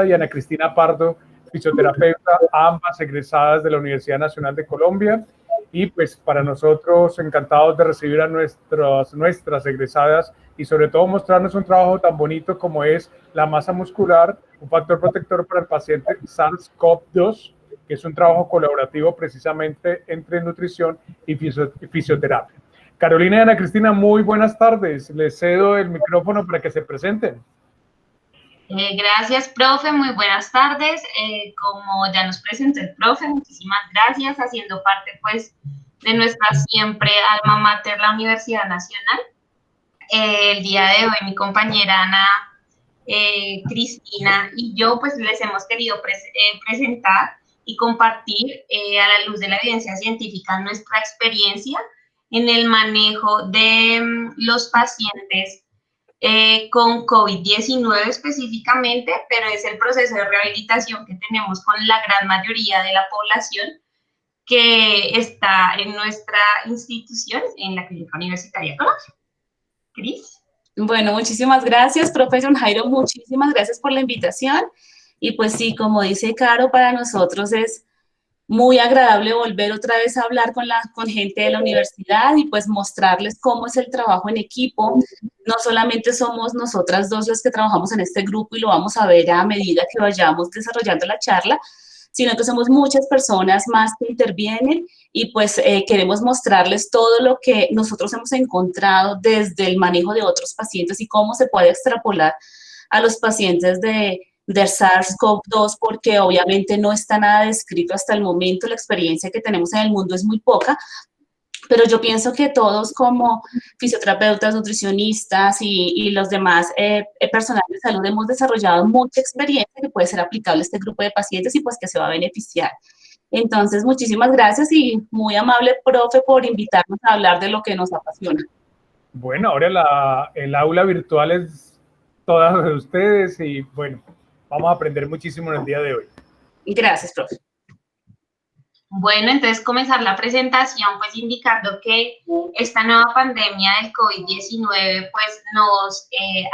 y Ana Cristina Pardo, fisioterapeuta, ambas egresadas de la Universidad Nacional de Colombia. Y pues para nosotros encantados de recibir a nuestras egresadas y sobre todo mostrarnos un trabajo tan bonito como es la masa muscular, un factor protector para el paciente SARS-CoV-2, que es un trabajo colaborativo precisamente entre nutrición y fisioterapia. Carolina y Ana Cristina, muy buenas tardes. Les cedo el micrófono para que se presenten. Gracias, profe, muy buenas tardes. Como ya nos presentó el profe, muchísimas gracias, haciendo parte pues de nuestra siempre alma mater, la Universidad Nacional. El día de hoy mi compañera Ana Cristina y yo pues les hemos querido presentar y compartir a la luz de la evidencia científica nuestra experiencia en el manejo de los pacientes con COVID-19 específicamente, pero es el proceso de rehabilitación que tenemos con la gran mayoría de la población que está en nuestra institución, en la Clínica Universitaria Colombia. Cris. Bueno, muchísimas gracias, profesor Jairo, muchísimas gracias por la invitación. Y pues sí, como dice Caro, para nosotros es muy agradable volver otra vez a hablar con gente de la universidad y pues mostrarles cómo es el trabajo en equipo. No solamente somos nosotras dos las que trabajamos en este grupo y lo vamos a ver a medida que vayamos desarrollando la charla, sino que somos muchas personas más que intervienen y pues queremos mostrarles todo lo que nosotros hemos encontrado desde el manejo de otros pacientes y cómo se puede extrapolar a los pacientes del SARS-CoV-2, porque obviamente no está nada descrito hasta el momento, la experiencia que tenemos en el mundo es muy poca, pero yo pienso que todos como fisioterapeutas, nutricionistas y los demás personal de salud hemos desarrollado mucha experiencia que puede ser aplicable a este grupo de pacientes y pues que se va a beneficiar. Entonces, muchísimas gracias y muy amable, profe, por invitarnos a hablar de lo que nos apasiona. Bueno, ahora el aula virtual es todas de ustedes y bueno, vamos a aprender muchísimo en el día de hoy. Gracias, profe. Bueno, entonces comenzar la presentación pues indicando que esta nueva pandemia del COVID-19 pues nos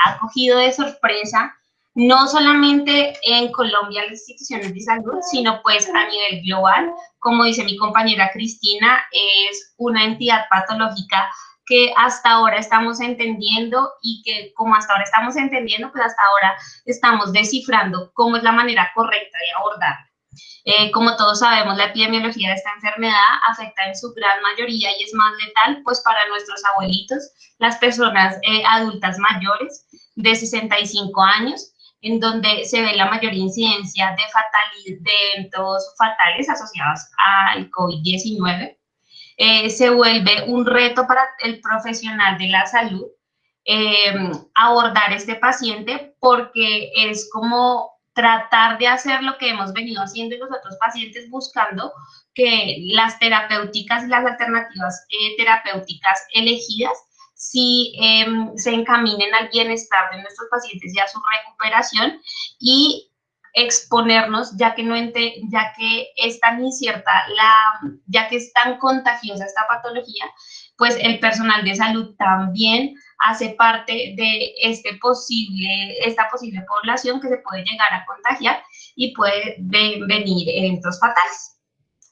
ha cogido de sorpresa, no solamente en Colombia las instituciones de salud, sino pues a nivel global. Como dice mi compañera Cristina, es una entidad patológica que hasta ahora estamos entendiendo y que como hasta ahora estamos entendiendo, pues hasta ahora estamos descifrando cómo es la manera correcta de abordarla. Como todos sabemos, la epidemiología de esta enfermedad afecta en su gran mayoría y es más letal pues para nuestros abuelitos, las personas adultas mayores de 65 años, en donde se ve la mayor incidencia de eventos fatales asociados al COVID-19. Se vuelve un reto para el profesional de la salud abordar este paciente porque es como tratar de hacer lo que hemos venido haciendo en los otros pacientes, buscando que las terapéuticas y las alternativas terapéuticas elegidas sí se encaminen al bienestar de nuestros pacientes y a su recuperación y exponernos, ya que es tan incierta, ya que es tan contagiosa esta patología, pues el personal de salud también hace parte de esta posible población que se puede llegar a contagiar y puede venir eventos fatales.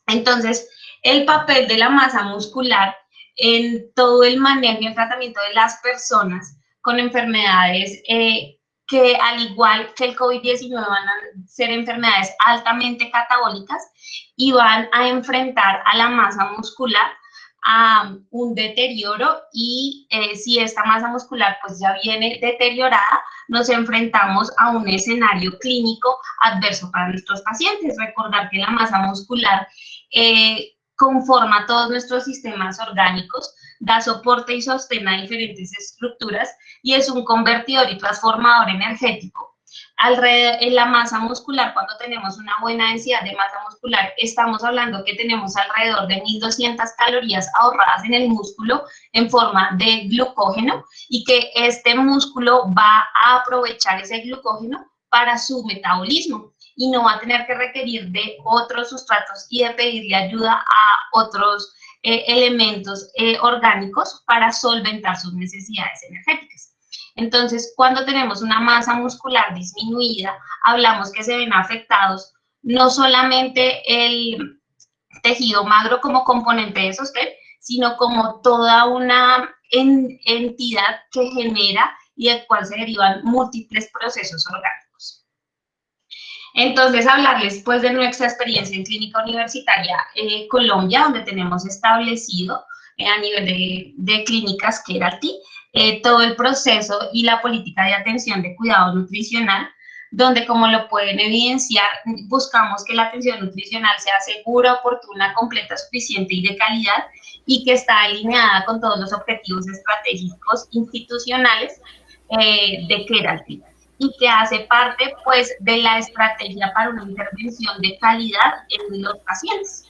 Entonces, el papel de la masa muscular en todo el manejo y el tratamiento de las personas con enfermedades que al igual que el COVID-19 van a ser enfermedades altamente catabólicas y van a enfrentar a la masa muscular a un deterioro y si esta masa muscular pues ya viene deteriorada, nos enfrentamos a un escenario clínico adverso para nuestros pacientes. Recordar que la masa muscular conforma todos nuestros sistemas orgánicos, da soporte y sostén a diferentes estructuras y es un convertidor y transformador energético. En la masa muscular, cuando tenemos una buena densidad de masa muscular, estamos hablando que tenemos alrededor de 1.200 calorías ahorradas en el músculo en forma de glucógeno y que este músculo va a aprovechar ese glucógeno para su metabolismo y no va a tener que requerir de otros sustratos y de pedirle ayuda a otros elementos orgánicos para solventar sus necesidades energéticas. Entonces, cuando tenemos una masa muscular disminuida, hablamos que se ven afectados no solamente el tejido magro como componente de sostén, sino como toda una entidad que genera y del cual se derivan múltiples procesos orgánicos. Entonces, hablarles pues de nuestra experiencia en clínica universitaria Colombia, donde tenemos establecido a nivel de clínicas Keralty todo el proceso y la política de atención de cuidado nutricional, donde, como lo pueden evidenciar, buscamos que la atención nutricional sea segura, oportuna, completa, suficiente y de calidad, y que está alineada con todos los objetivos estratégicos institucionales de Keralty, y que hace parte, pues, de la estrategia para una intervención de calidad en los pacientes.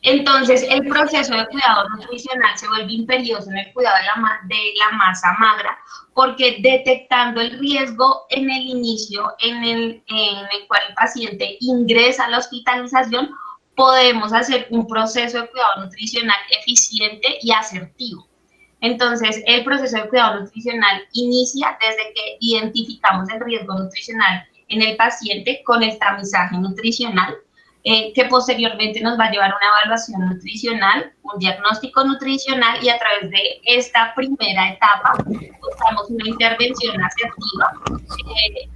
Entonces, el proceso de cuidado nutricional se vuelve imperioso en el cuidado de la masa magra, porque detectando el riesgo en el inicio, en el cual el paciente ingresa a la hospitalización, podemos hacer un proceso de cuidado nutricional eficiente y asertivo. Entonces, el proceso de cuidado nutricional inicia desde que identificamos el riesgo nutricional en el paciente con el tamizaje nutricional, que posteriormente nos va a llevar a una evaluación nutricional, un diagnóstico nutricional, y a través de esta primera etapa buscamos una intervención asertiva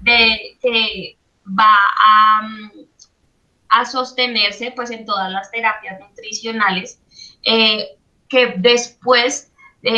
que va a sostenerse pues en todas las terapias nutricionales, que después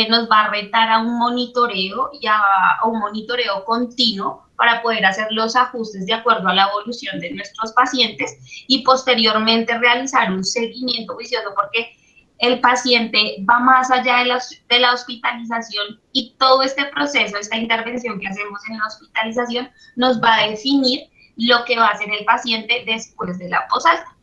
nos va a retar a un monitoreo y a un monitoreo continuo para poder hacer los ajustes de acuerdo a la evolución de nuestros pacientes, y posteriormente realizar un seguimiento juicioso, porque el paciente va más allá de la hospitalización, y todo este proceso, esta intervención que hacemos en la hospitalización, nos va a definir lo que va a hacer el paciente después de la posalta.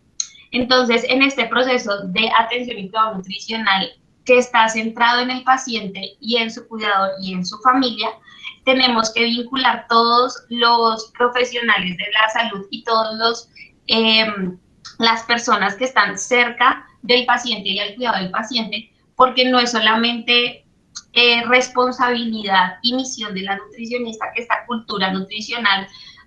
Entonces, en este proceso de atención y cuidado nutricional, que está centrado en el paciente y en su cuidador y en su familia, tenemos que vincular todos los profesionales de la salud y todos las personas que están cerca del paciente y al cuidado del paciente, porque no es solamente responsabilidad y misión de la nutricionista que esta cultura nutricional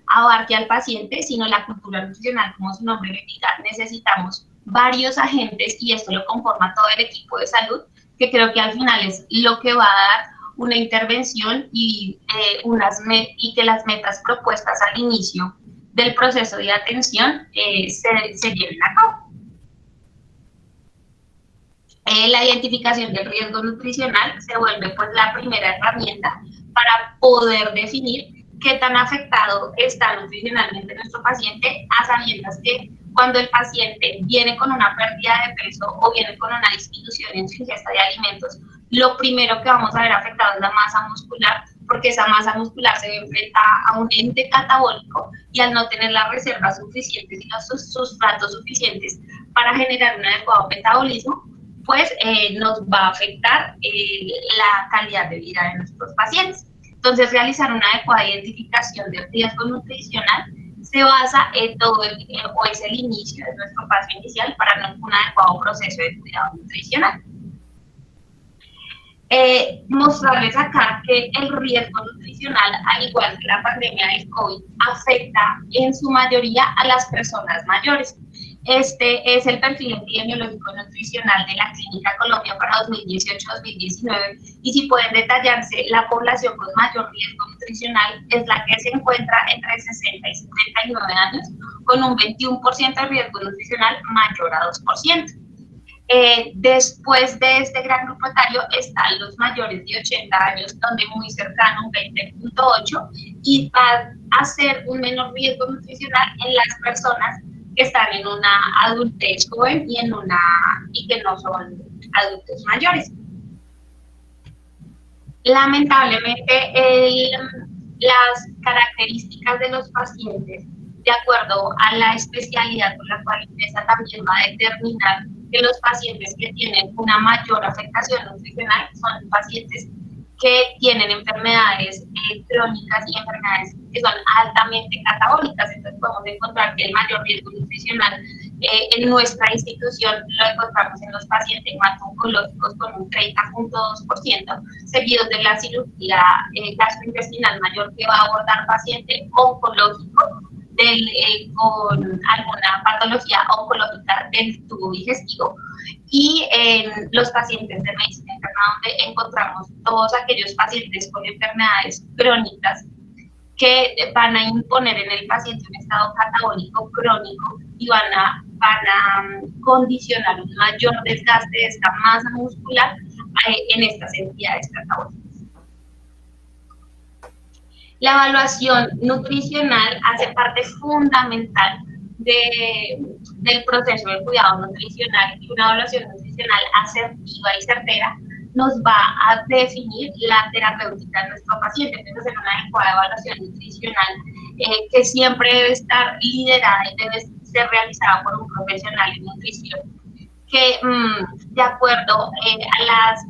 abarque al paciente, sino la cultura nutricional, como su nombre lo indica, necesitamos varios agentes, y esto lo conforma todo el equipo de salud, que creo que al final es lo que va a dar una intervención y que las metas propuestas al inicio del proceso de atención se lleven a cabo. La identificación del riesgo nutricional se vuelve pues la primera herramienta para poder definir qué tan afectado está nutricionalmente nuestro paciente, a sabiendas que cuando el paciente viene con una pérdida de peso o viene con una disminución en su ingesta de alimentos, lo primero que vamos a ver afectado es la masa muscular, porque esa masa muscular se enfrenta a un ente catabólico, y al no tener las reservas suficientes y los sustratos suficientes para generar un adecuado metabolismo, pues nos va a afectar la calidad de vida de nuestros pacientes. Entonces, realizar una adecuada identificación del riesgo nutricional se basa en todo es el inicio de nuestro paso inicial para un adecuado proceso de cuidado nutricional. Mostrarles acá que el riesgo nutricional, al igual que la pandemia del COVID, afecta en su mayoría a las personas mayores. Este es el perfil epidemiológico nutricional de la Clínica Colombia para 2018-2019, y si pueden detallarse, la población con mayor riesgo nutricional es la que se encuentra entre 60 y 79 años, con un 21% de riesgo nutricional mayor a 2%. Después de este gran grupo etario están los mayores de 80 años, donde muy cercano, un 20.8, y va a ser un menor riesgo nutricional en las personas que están en una adultez joven y que no son adultos mayores. Lamentablemente, las características de los pacientes, de acuerdo a la especialidad con la cual ingresa, también va a determinar que los pacientes que tienen una mayor afectación nutricional son pacientes que tienen enfermedades crónicas y enfermedades que son altamente catabólicas. Entonces podemos encontrar que el mayor riesgo nutricional En nuestra institución lo encontramos en los pacientes hemato-oncológicos con un 30.2%, seguidos de la cirugía gastrointestinal mayor que va a abordar paciente oncológico con alguna patología oncológica del tubo digestivo, y en los pacientes de medicina interna, donde encontramos todos aquellos pacientes con enfermedades crónicas que van a imponer en el paciente un estado catabólico crónico y van a condicionar un mayor desgaste de esta masa muscular en estas entidades catabólicas. La evaluación nutricional hace parte fundamental del proceso de cuidado nutricional, y una evaluación nutricional asertiva y certera nos va a definir la terapéutica de nuestro paciente. Entonces, hacer una adecuada evaluación nutricional que siempre debe estar liderada y debe ser realizada por un profesional en nutrición que, de acuerdo a las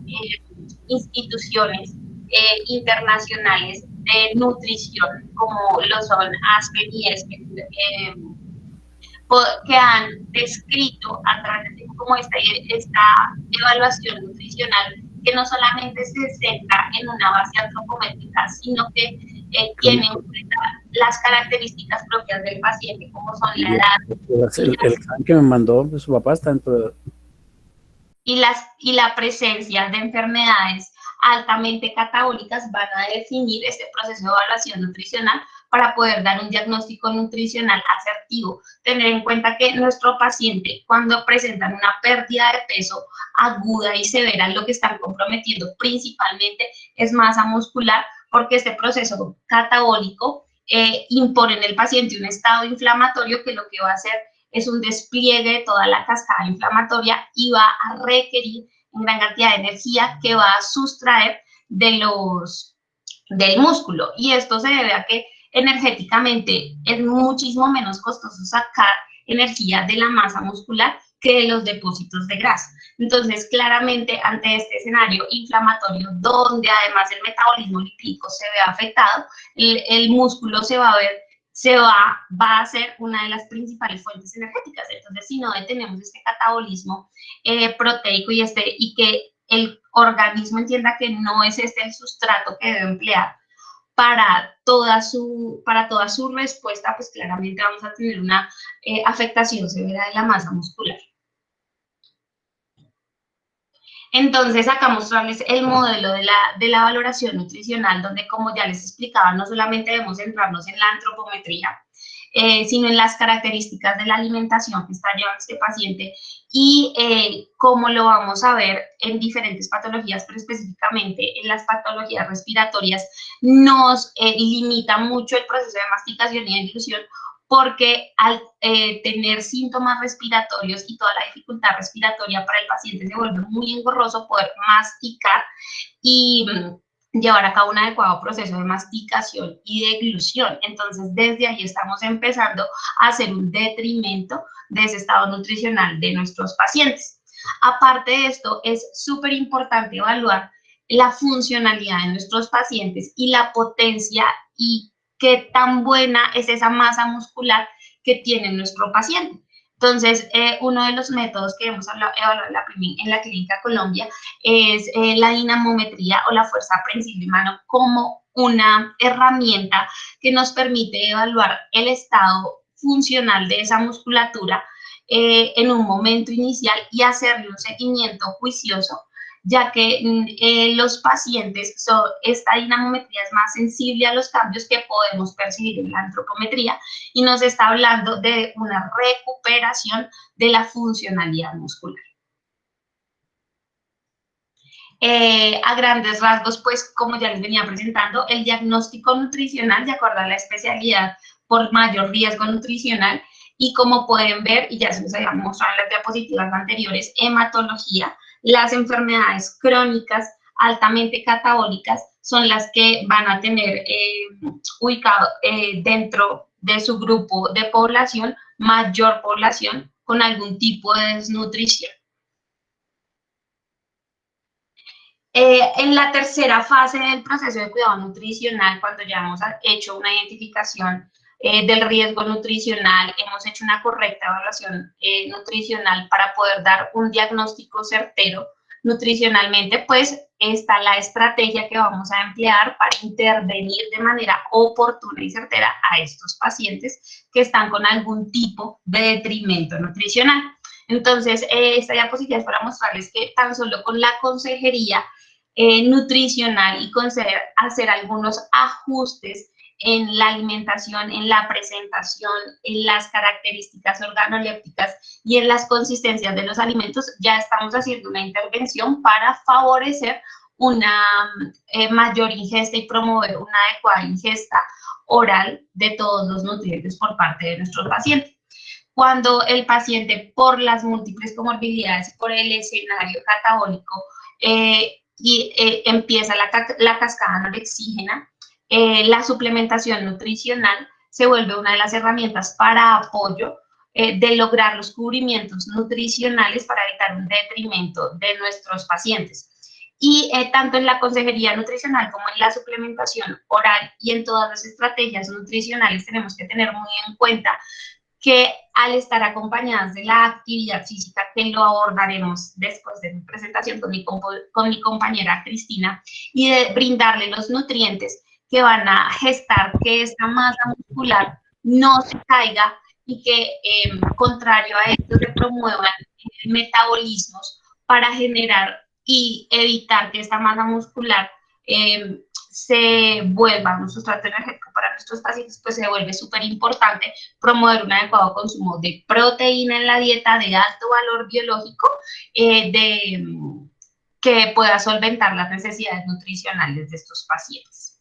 instituciones internacionales de nutrición, como lo son ASPEN y ESPEN, que han descrito a través de como esta evaluación nutricional, que no solamente se centra en una base antropométrica, sino que tiene en cuenta las características propias del paciente, como son la edad. El examen que me mandó su papá está dentro de... Y la presencia de enfermedades altamente catabólicas van a definir este proceso de evaluación nutricional para poder dar un diagnóstico nutricional asertivo. Tener en cuenta que nuestro paciente, cuando presentan una pérdida de peso aguda y severa, lo que están comprometiendo principalmente es masa muscular, porque este proceso catabólico impone en el paciente un estado inflamatorio que lo que va a hacer es un despliegue de toda la cascada inflamatoria y va a requerir una gran cantidad de energía que va a sustraer del músculo. Y esto se debe a que energéticamente es muchísimo menos costoso sacar energía de la masa muscular que de los depósitos de grasa. Entonces, claramente, ante este escenario inflamatorio, donde además el metabolismo lipídico se ve afectado, el músculo va a ser una de las principales fuentes energéticas. Entonces, si no detenemos este catabolismo proteico y que el organismo entienda que no es este el sustrato que debe emplear para toda su respuesta, pues claramente vamos a tener una afectación severa de la masa muscular. Entonces, acá mostrarles el modelo de la valoración nutricional, donde, como ya les explicaba, no solamente debemos centrarnos en la antropometría, sino en las características de la alimentación que está llevando este paciente y cómo lo vamos a ver en diferentes patologías, pero específicamente en las patologías respiratorias nos limita mucho el proceso de masticación y de dilución, porque al tener síntomas respiratorios y toda la dificultad respiratoria para el paciente, se vuelve muy engorroso poder masticar y llevar a cabo un adecuado proceso de masticación y de deglución. Entonces, desde ahí estamos empezando a hacer un detrimento de ese estado nutricional de nuestros pacientes. Aparte de esto, es súper importante evaluar la funcionalidad de nuestros pacientes y la potencia y qué tan buena es esa masa muscular que tiene nuestro paciente. Entonces, uno de los métodos que hemos evaluado en la Clínica Colombia es la dinamometría o la fuerza prensible mano como una herramienta que nos permite evaluar el estado funcional de esa musculatura en un momento inicial y hacerle un seguimiento juicioso, ya que los pacientes, esta dinamometría es más sensible a los cambios que podemos percibir en la antropometría y nos está hablando de una recuperación de la funcionalidad muscular. A grandes rasgos, pues, como ya les venía presentando, el diagnóstico nutricional, de acuerdo a la especialidad por mayor riesgo nutricional, y como pueden ver, y ya se los había mostrado en las diapositivas anteriores, hematología, las enfermedades crónicas altamente catabólicas son las que van a tener ubicado dentro de su grupo de población, mayor población con algún tipo de desnutrición. En la tercera fase del proceso de cuidado nutricional, cuando ya hemos hecho una identificación del riesgo nutricional, hemos hecho una correcta evaluación nutricional para poder dar un diagnóstico certero nutricionalmente, pues está la estrategia que vamos a emplear para intervenir de manera oportuna y certera a estos pacientes que están con algún tipo de detrimento nutricional. Entonces, esta diapositiva es para mostrarles que tan solo con la consejería nutricional y hacer algunos ajustes en la alimentación, en la presentación, en las características organolépticas y en las consistencias de los alimentos, ya estamos haciendo una intervención para favorecer una mayor ingesta y promover una adecuada ingesta oral de todos los nutrientes por parte de nuestros pacientes. Cuando el paciente, por las múltiples comorbilidades, por el escenario catabólico, empieza la cascada anorexígena, la suplementación nutricional se vuelve una de las herramientas para apoyo de lograr los cubrimientos nutricionales para evitar un detrimento de nuestros pacientes. Y tanto en la consejería nutricional como en la suplementación oral y en todas las estrategias nutricionales tenemos que tener muy en cuenta que al estar acompañadas de la actividad física, que lo abordaremos después de mi presentación con mi compañera Cristina, y de brindarle los nutrientes que van a gestar que esta masa muscular no se caiga y que, contrario a esto, se promuevan metabolismos para generar y evitar que esta masa muscular se vuelva un sustrato energético para nuestros pacientes, pues se vuelve súper importante promover un adecuado consumo de proteína en la dieta de alto valor biológico, que pueda solventar las necesidades nutricionales de estos pacientes.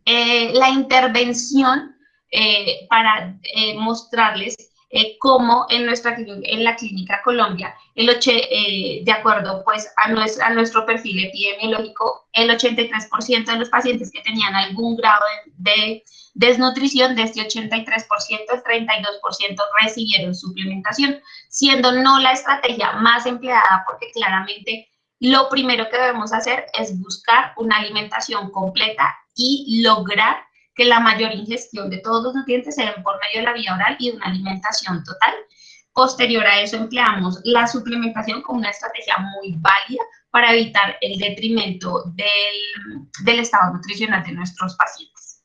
La intervención para mostrarles cómo en la Clínica Colombia, de acuerdo pues a nuestro perfil epidemiológico, el 83% de los pacientes que tenían algún grado de desnutrición, de este 83%, el 32% recibieron suplementación, siendo no la estrategia más empleada, porque claramente lo primero que debemos hacer es buscar una alimentación completa y lograr que la mayor ingestión de todos los nutrientes se den por medio de la vía oral y de una alimentación total. Posterior a eso empleamos la suplementación como una estrategia muy válida para evitar el detrimento del estado nutricional de nuestros pacientes.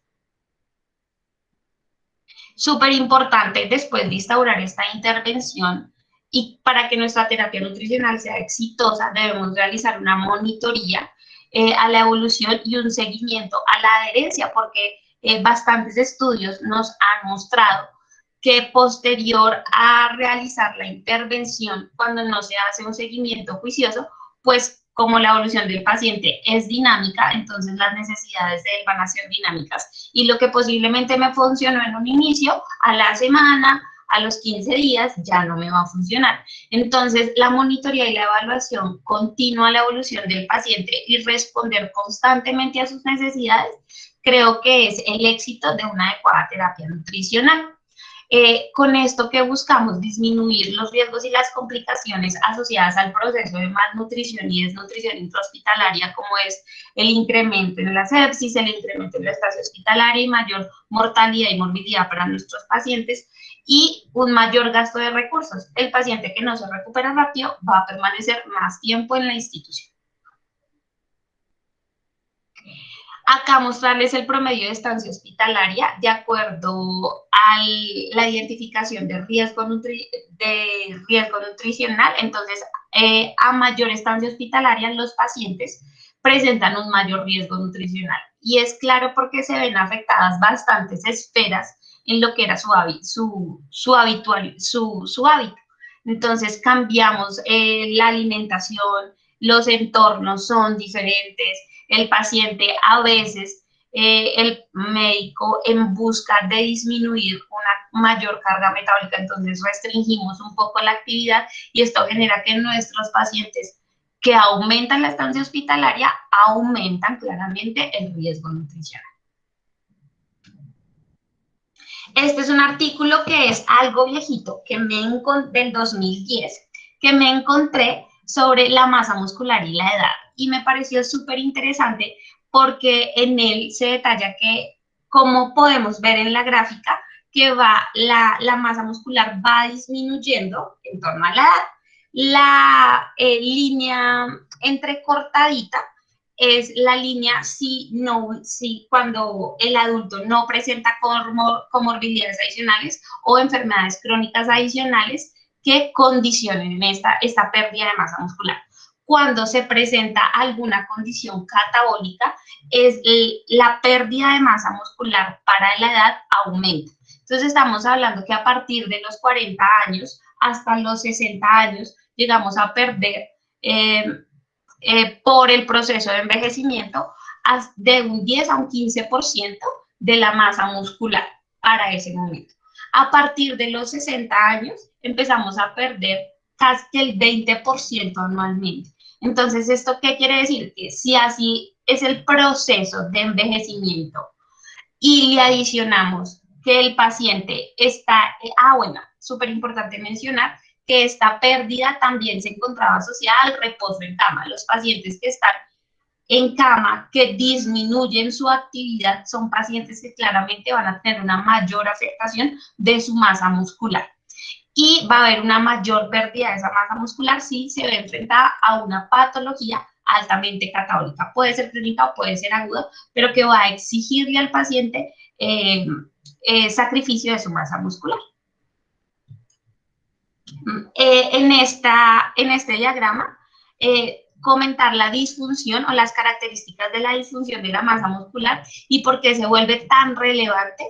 Súper importante, después de instaurar esta intervención y para que nuestra terapia nutricional sea exitosa, debemos realizar una monitoría a la evolución y un seguimiento a la adherencia, porque bastantes estudios nos han mostrado que posterior a realizar la intervención, cuando no se hace un seguimiento juicioso, pues como la evolución del paciente es dinámica, entonces las necesidades de él van a ser dinámicas. Y lo que posiblemente me funcionó en un inicio, a la semana, a los 15 días, ya no me va a funcionar. Entonces, la monitoría y la evaluación continua a la evolución del paciente y responder constantemente a sus necesidades, creo que es el éxito de una adecuada terapia nutricional. Con esto que buscamos disminuir los riesgos y las complicaciones asociadas al proceso de malnutrición y desnutrición intrahospitalaria, como es el incremento en la sepsis, el incremento en la estancia hospitalaria y mayor mortalidad y morbilidad para nuestros pacientes, y un mayor gasto de recursos. El paciente que no se recupera rápido va a permanecer más tiempo en la institución. Acá mostrarles el promedio de estancia hospitalaria de acuerdo a la identificación de riesgo nutricional. Entonces, a mayor estancia hospitalaria, los pacientes presentan un mayor riesgo nutricional. Y es claro porque se ven afectadas bastantes esferas en lo que era su hábito. Entonces, cambiamos la alimentación, los entornos son diferentes. El paciente a veces, el médico en busca de disminuir una mayor carga metabólica, entonces restringimos un poco la actividad y esto genera que nuestros pacientes que aumentan la estancia hospitalaria aumentan claramente el riesgo nutricional. Este es un artículo que es algo viejito, que del 2010, que me encontré sobre la masa muscular y la edad. Y me pareció súper interesante porque en él se detalla que, como podemos ver en la gráfica, que la masa muscular va disminuyendo en torno a la edad. La línea entrecortadita es la línea si cuando el adulto no presenta comorbilidades adicionales o enfermedades crónicas adicionales que condicionen esta pérdida de masa muscular. Cuando se presenta alguna condición catabólica, la pérdida de masa muscular para la edad aumenta. Entonces estamos hablando que a partir de los 40 años hasta los 60 años llegamos a perder por el proceso de envejecimiento de un 10 a un 15% de la masa muscular para ese momento. A partir de los 60 años empezamos a perder casi el 20% anualmente. Entonces, ¿esto qué quiere decir? Que si así es el proceso de envejecimiento y le adicionamos que el paciente está, bueno, súper importante mencionar que esta pérdida también se encontraba asociada al reposo en cama. Los pacientes que están en cama, que disminuyen su actividad, son pacientes que claramente van a tener una mayor afectación de su masa muscular. Y va a haber una mayor pérdida de esa masa muscular si se ve enfrentada a una patología altamente catabólica. Puede ser clínica o puede ser aguda, pero que va a exigirle al paciente sacrificio de su masa muscular. En este diagrama, comentar la disfunción o las características de la disfunción de la masa muscular y por qué se vuelve tan relevante,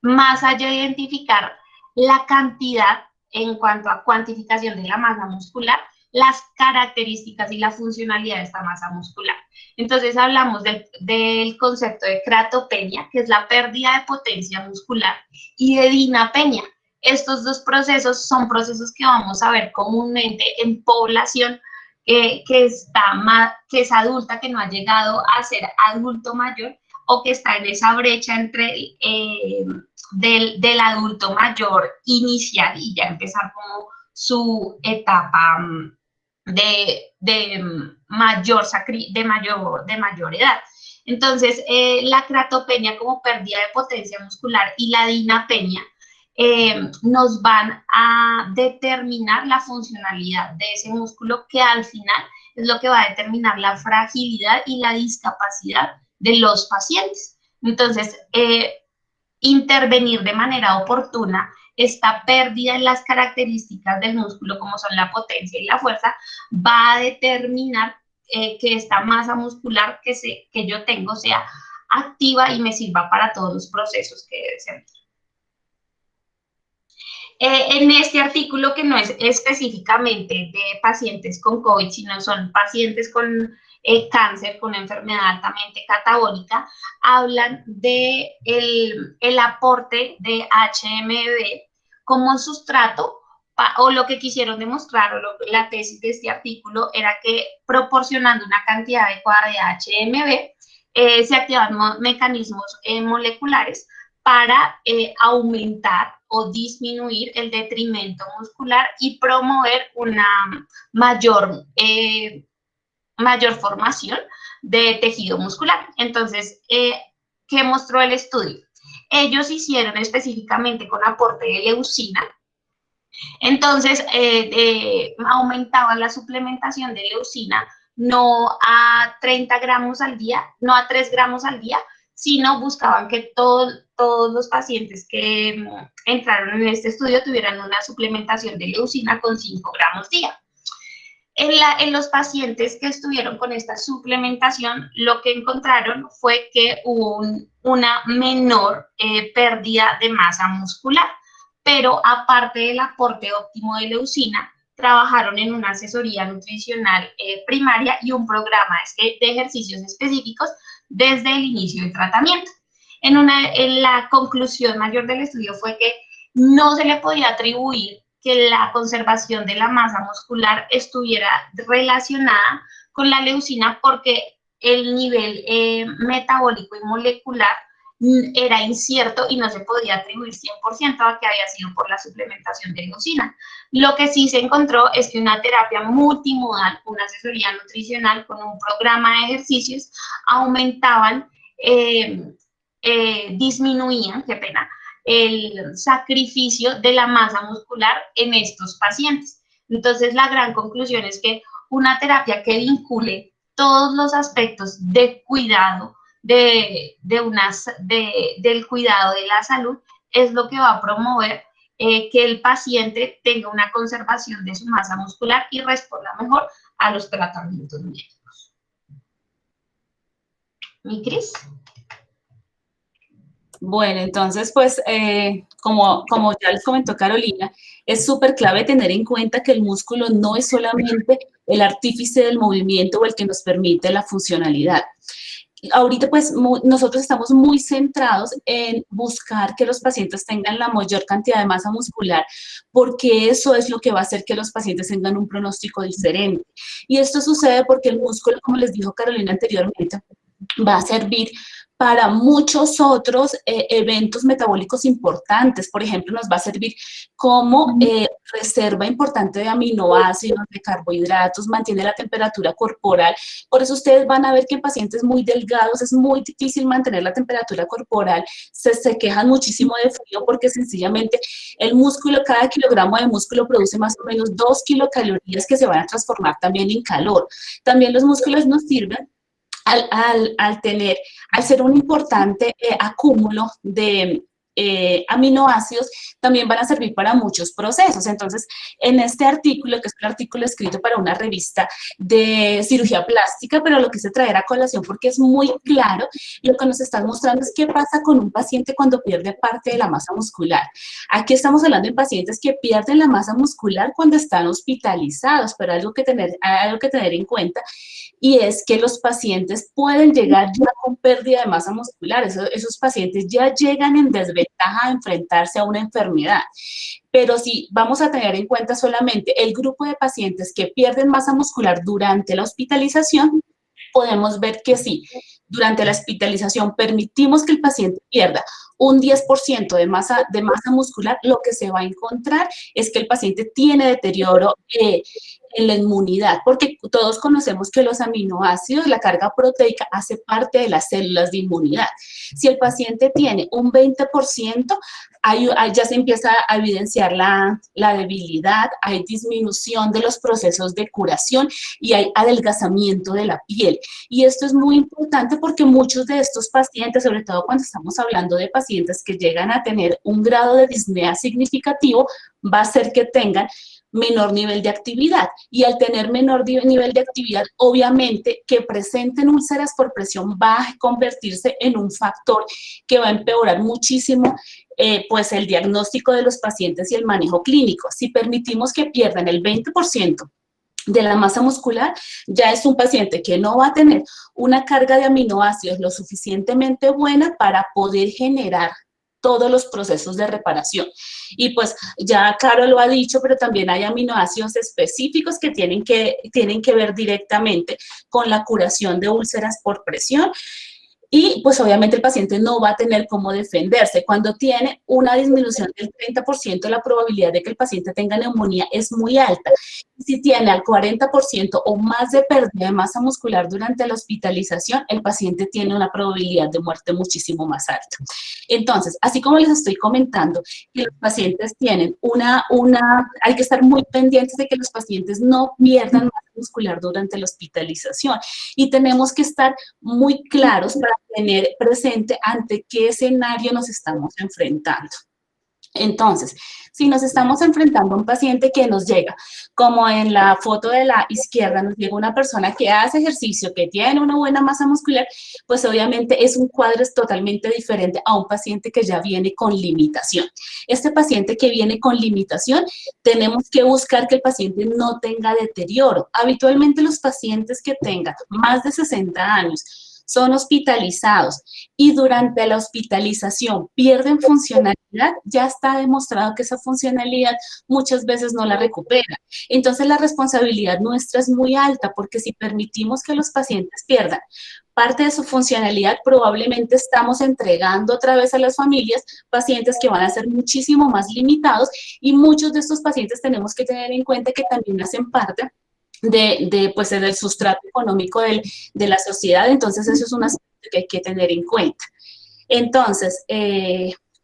más allá de identificar la cantidad en cuanto a cuantificación de la masa muscular, las características y la funcionalidad de esta masa muscular. Entonces hablamos del concepto de cratopenia, que es la pérdida de potencia muscular, y de dinapenia. Estos dos procesos son procesos que vamos a ver comúnmente en población que es adulta, que no ha llegado a ser adulto mayor o que está en esa brecha entre del adulto mayor inicial y ya empezar como su etapa de mayor edad. Entonces, la cratopenia como pérdida de potencia muscular y la dinapenia nos van a determinar la funcionalidad de ese músculo, que al final es lo que va a determinar la fragilidad y la discapacidad de los pacientes. Entonces, intervenir de manera oportuna esta pérdida en las características del músculo, como son la potencia y la fuerza, va a determinar que esta masa muscular que yo tengo sea activa y me sirva para todos los procesos que debe ser. En este artículo, que no es específicamente de pacientes con COVID, sino son pacientes con cáncer, con enfermedad altamente catabólica, hablan de el aporte de HMB como sustrato, o lo que quisieron demostrar, o la tesis de este artículo era que proporcionando una cantidad adecuada de HMB, se activan mecanismos moleculares para aumentar o disminuir el detrimento muscular y promover una mayor formación de tejido muscular. Entonces, ¿qué mostró el estudio? Ellos hicieron específicamente con aporte de leucina. Entonces, aumentaban la suplementación de leucina no a 30 gramos al día, no a 3 gramos al día, sino buscaban que todos los pacientes que entraron en este estudio tuvieran una suplementación de leucina con 5 gramos día. En los pacientes que estuvieron con esta suplementación, lo que encontraron fue que hubo una menor pérdida de masa muscular, pero aparte del aporte óptimo de leucina, trabajaron en una asesoría nutricional primaria y un programa de ejercicios específicos desde el inicio del tratamiento. En la conclusión mayor del estudio fue que no se le podía atribuir que la conservación de la masa muscular estuviera relacionada con la leucina, porque el nivel metabólico y molecular era incierto y no se podía atribuir 100% a que había sido por la suplementación de leucina. Lo que sí se encontró es que una terapia multimodal, una asesoría nutricional con un programa de ejercicios aumentaban, disminuían, qué pena, el sacrificio de la masa muscular en estos pacientes. Entonces, la gran conclusión es que una terapia que vincule todos los aspectos de cuidado, del cuidado de la salud, es lo que va a promover que el paciente tenga una conservación de su masa muscular y responda mejor a los tratamientos médicos. ¿Mi Cris? Bueno, entonces, pues, como ya les comentó Carolina, es súper clave tener en cuenta que el músculo no es solamente el artífice del movimiento o el que nos permite la funcionalidad. Ahorita, pues, nosotros estamos muy centrados en buscar que los pacientes tengan la mayor cantidad de masa muscular, porque eso es lo que va a hacer que los pacientes tengan un pronóstico diferente. Y esto sucede porque el músculo, como les dijo Carolina anteriormente, va a servir para muchos otros eventos metabólicos importantes. Por ejemplo, nos va a servir como reserva importante de aminoácidos, de carbohidratos, mantiene la temperatura corporal. Por eso ustedes van a ver que en pacientes muy delgados es muy difícil mantener la temperatura corporal, se quejan muchísimo de frío porque sencillamente el músculo, cada kilogramo de músculo produce más o menos 2 kilocalorías que se van a transformar también en calor. También los músculos nos sirven al ser un importante acúmulo de aminoácidos, también van a servir para muchos procesos. Entonces, en este artículo, que es un artículo escrito para una revista de cirugía plástica, pero lo quise traer a colación porque es muy claro, lo que nos están mostrando es qué pasa con un paciente cuando pierde parte de la masa muscular. Aquí estamos hablando de pacientes que pierden la masa muscular cuando están hospitalizados, pero hay algo que tener en cuenta, y es que los pacientes pueden llegar ya con pérdida de masa muscular. Esos pacientes ya llegan en desventaja a enfrentarse a una enfermedad. Pero si vamos a tener en cuenta solamente el grupo de pacientes que pierden masa muscular durante la hospitalización, podemos ver que sí, durante la hospitalización permitimos que el paciente pierda un 10% de masa muscular, lo que se va a encontrar es que el paciente tiene deterioro en la inmunidad, porque todos conocemos que los aminoácidos, la carga proteica, hace parte de las células de inmunidad. Si el paciente tiene un 20%, ahí ya se empieza a evidenciar la debilidad, hay disminución de los procesos de curación y hay adelgazamiento de la piel. Y esto es muy importante porque muchos de estos pacientes, sobre todo cuando estamos hablando de pacientes que llegan a tener un grado de disnea significativo, va a ser que tengan menor nivel de actividad, y al tener menor nivel de actividad, obviamente que presenten úlceras por presión va a convertirse en un factor que va a empeorar muchísimo pues el diagnóstico de los pacientes y el manejo clínico. Si permitimos que pierdan el 20% de la masa muscular, ya es un paciente que no va a tener una carga de aminoácidos lo suficientemente buena para poder generar todos los procesos de reparación. Y pues ya Caro lo ha dicho, pero también hay aminoácidos específicos que tienen que ver directamente con la curación de úlceras por presión. Y pues obviamente el paciente no va a tener cómo defenderse. Cuando tiene una disminución del 30%, la probabilidad de que el paciente tenga neumonía es muy alta. Si tiene al 40% o más de pérdida de masa muscular durante la hospitalización, el paciente tiene una probabilidad de muerte muchísimo más alta. Entonces, así como les estoy comentando, que los pacientes tienen hay que estar muy pendientes de que los pacientes no pierdan masa muscular durante la hospitalización. Y tenemos que estar muy claros para tener presente ante qué escenario nos estamos enfrentando. Entonces, si nos estamos enfrentando a un paciente que nos llega, como en la foto de la izquierda, nos llega una persona que hace ejercicio, que tiene una buena masa muscular, pues obviamente es un cuadro totalmente diferente a un paciente que ya viene con limitación. Este paciente que viene con limitación, tenemos que buscar que el paciente no tenga deterioro. Habitualmente los pacientes que tengan más de 60 años, son hospitalizados y durante la hospitalización pierden funcionalidad, ya está demostrado que esa funcionalidad muchas veces no la recupera. Entonces la responsabilidad nuestra es muy alta porque si permitimos que los pacientes pierdan parte de su funcionalidad, probablemente estamos entregando otra vez a las familias pacientes que van a ser muchísimo más limitados, y muchos de estos pacientes tenemos que tener en cuenta que también hacen parte pues, del sustrato económico de la sociedad. Entonces eso es un aspecto que hay que tener en cuenta. Entonces,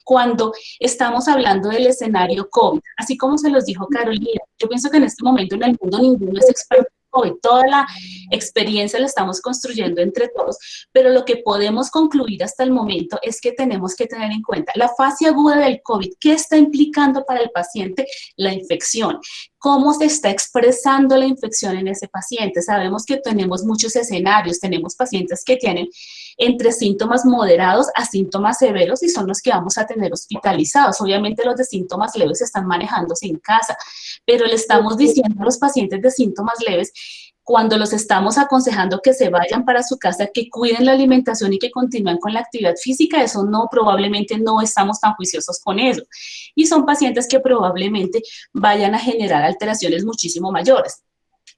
cuando estamos hablando del escenario COVID, así como se los dijo Carolina, yo pienso que en este momento en el mundo ninguno es experto en COVID, toda la experiencia la estamos construyendo entre todos, pero lo que podemos concluir hasta el momento es que tenemos que tener en cuenta la fase aguda del COVID. ¿Qué está implicando para el paciente la infección? ¿Cómo se está expresando la infección en ese paciente? Sabemos que tenemos muchos escenarios, tenemos pacientes que tienen entre síntomas moderados a síntomas severos y son los que vamos a tener hospitalizados. Obviamente los de síntomas leves están manejándose en casa, pero le estamos diciendo a los pacientes de síntomas leves, cuando los estamos aconsejando que se vayan para su casa, que cuiden la alimentación y que continúen con la actividad física, eso no, probablemente no estamos tan juiciosos con eso. Y son pacientes que probablemente vayan a generar alteraciones muchísimo mayores.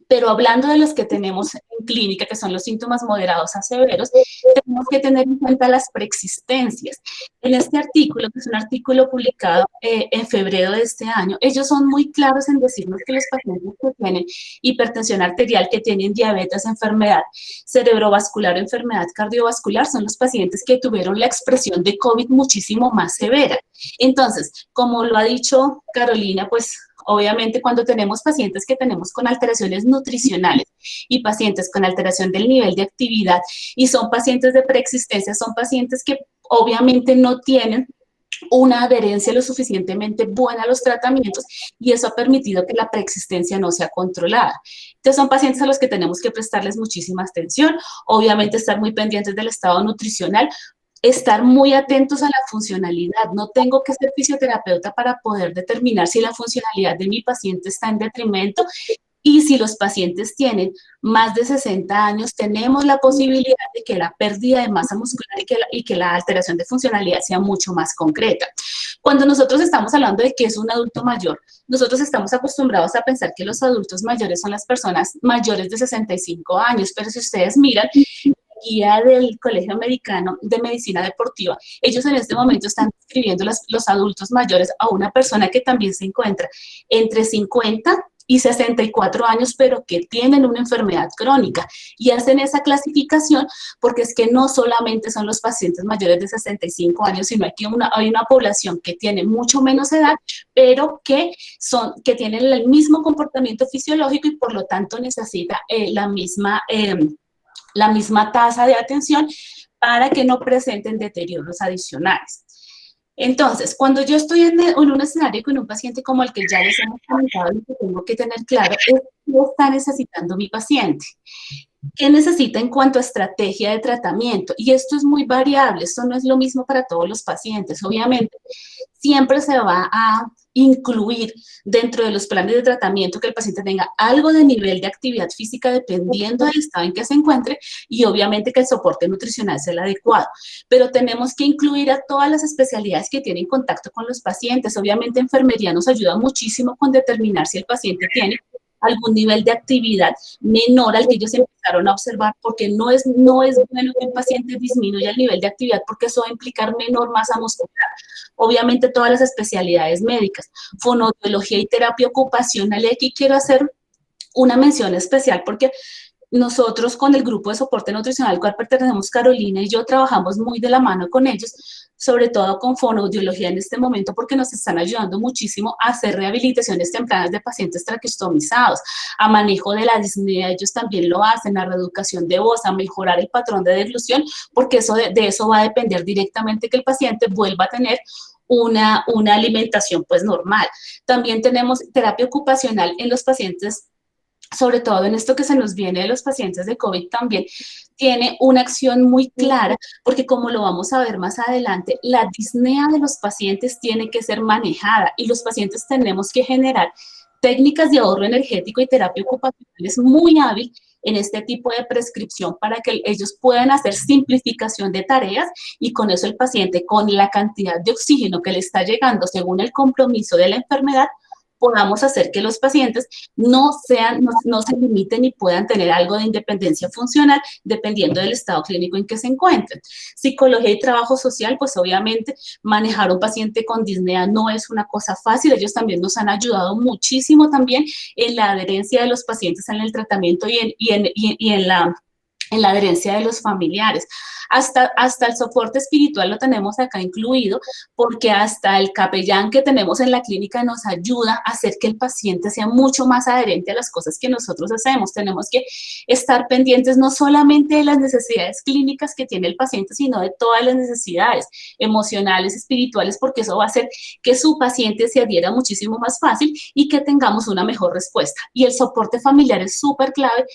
Pero hablando de los que tenemos en clínica, que son los síntomas moderados a severos, tenemos que tener en cuenta las preexistencias. En este artículo, que es un artículo publicado en febrero de este año, ellos son muy claros en decirnos que los pacientes que tienen hipertensión arterial, que tienen diabetes, enfermedad cerebrovascular o enfermedad cardiovascular, son los pacientes que tuvieron la expresión de COVID muchísimo más severa. Entonces, como lo ha dicho Carolina, pues obviamente cuando tenemos pacientes que tenemos con alteraciones nutricionales y pacientes con alteración del nivel de actividad y son pacientes de preexistencia, son pacientes que obviamente no tienen una adherencia lo suficientemente buena a los tratamientos y eso ha permitido que la preexistencia no sea controlada. Entonces son pacientes a los que tenemos que prestarles muchísima atención, obviamente estar muy pendientes del estado nutricional, estar muy atentos a la funcionalidad. No tengo que ser fisioterapeuta para poder determinar si la funcionalidad de mi paciente está en detrimento, y si los pacientes tienen más de 60 años, tenemos la posibilidad de que la pérdida de masa muscular y que la alteración de funcionalidad sea mucho más concreta. Cuando nosotros estamos hablando de que es un adulto mayor, nosotros estamos acostumbrados a pensar que los adultos mayores son las personas mayores de 65 años, pero si ustedes miran, guía del Colegio Americano de Medicina Deportiva, ellos en este momento están describiendo los adultos mayores a una persona que también se encuentra entre 50 y 64 años, pero que tienen una enfermedad crónica, y hacen esa clasificación porque es que no solamente son los pacientes mayores de 65 años, sino que hay una población que tiene mucho menos edad, pero que tienen el mismo comportamiento fisiológico y por lo tanto necesita la misma tasa de atención para que no presenten deterioros adicionales. Entonces, cuando yo estoy en un escenario con un paciente como el que ya les hemos comentado, lo que tengo que tener claro es qué está necesitando mi paciente. ¿Qué necesita en cuanto a estrategia de tratamiento? Y esto es muy variable, esto no es lo mismo para todos los pacientes. Obviamente, siempre se va a incluir dentro de los planes de tratamiento que el paciente tenga algo de nivel de actividad física dependiendo del estado en que se encuentre y obviamente que el soporte nutricional sea el adecuado. Pero tenemos que incluir a todas las especialidades que tienen contacto con los pacientes. Obviamente, enfermería nos ayuda muchísimo con determinar si el paciente tiene algún nivel de actividad menor al que ellos empezaron a observar, porque no es bueno que el paciente disminuya el nivel de actividad porque eso va a implicar menor masa muscular. Obviamente todas las especialidades médicas, fonoaudiología y terapia ocupacional, y aquí quiero hacer una mención especial porque nosotros con el grupo de soporte nutricional al cual pertenecemos Carolina y yo trabajamos muy de la mano con ellos, sobre todo con fonoaudiología en este momento, porque nos están ayudando muchísimo a hacer rehabilitaciones tempranas de pacientes traqueostomizados, a manejo de la disnea, ellos también lo hacen, a reeducación de voz, a mejorar el patrón de deglución, porque de eso va a depender directamente que el paciente vuelva a tener una alimentación pues normal. También tenemos terapia ocupacional en los pacientes, sobre todo en esto que se nos viene de los pacientes de COVID también, tiene una acción muy clara, porque como lo vamos a ver más adelante, la disnea de los pacientes tiene que ser manejada y los pacientes tenemos que generar técnicas de ahorro energético y terapia ocupacional es muy hábil en este tipo de prescripción para que ellos puedan hacer simplificación de tareas y con eso el paciente, con la cantidad de oxígeno que le está llegando según el compromiso de la enfermedad, podamos hacer que los pacientes no se limiten y puedan tener algo de independencia funcional dependiendo del estado clínico en que se encuentren. Psicología y trabajo social, pues obviamente manejar un paciente con disnea no es una cosa fácil. Ellos también nos han ayudado muchísimo también en la adherencia de los pacientes en el tratamiento y en la adherencia de los familiares. Hasta el soporte espiritual lo tenemos acá incluido, porque hasta el capellán que tenemos en la clínica nos ayuda a hacer que el paciente sea mucho más adherente a las cosas que nosotros hacemos. Tenemos que estar pendientes no solamente de las necesidades clínicas que tiene el paciente, sino de todas las necesidades emocionales, espirituales, porque eso va a hacer que su paciente se adhiera muchísimo más fácil y que tengamos una mejor respuesta. Y el soporte familiar es súper clave,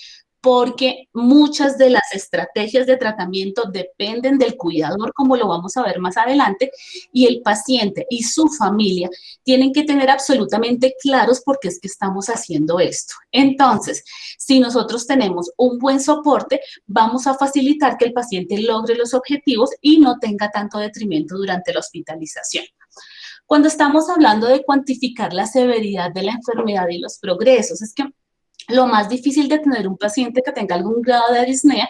porque muchas de las estrategias de tratamiento dependen del cuidador, como lo vamos a ver más adelante, y el paciente y su familia tienen que tener absolutamente claros por qué es que estamos haciendo esto. Entonces, si nosotros tenemos un buen soporte, vamos a facilitar que el paciente logre los objetivos y no tenga tanto detrimento durante la hospitalización. Cuando estamos hablando de cuantificar la severidad de la enfermedad y los progresos, es que lo más difícil de tener un paciente que tenga algún grado de disnea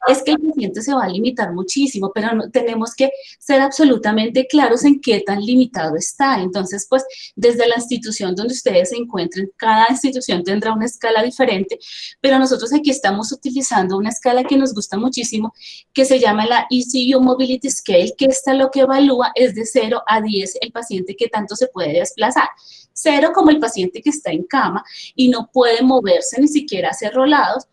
es que el paciente se va a limitar muchísimo, pero tenemos que ser absolutamente claros en qué tan limitado está. Entonces, pues, desde la institución donde ustedes se encuentren, cada institución tendrá una escala diferente, pero nosotros aquí estamos utilizando una escala que nos gusta muchísimo, que se llama la ECU Mobility Scale, que esta lo que evalúa es de 0 a 10 el paciente que tanto se puede desplazar. 0 como el paciente que está en cama y no puede moverse, ni siquiera hacer rolados,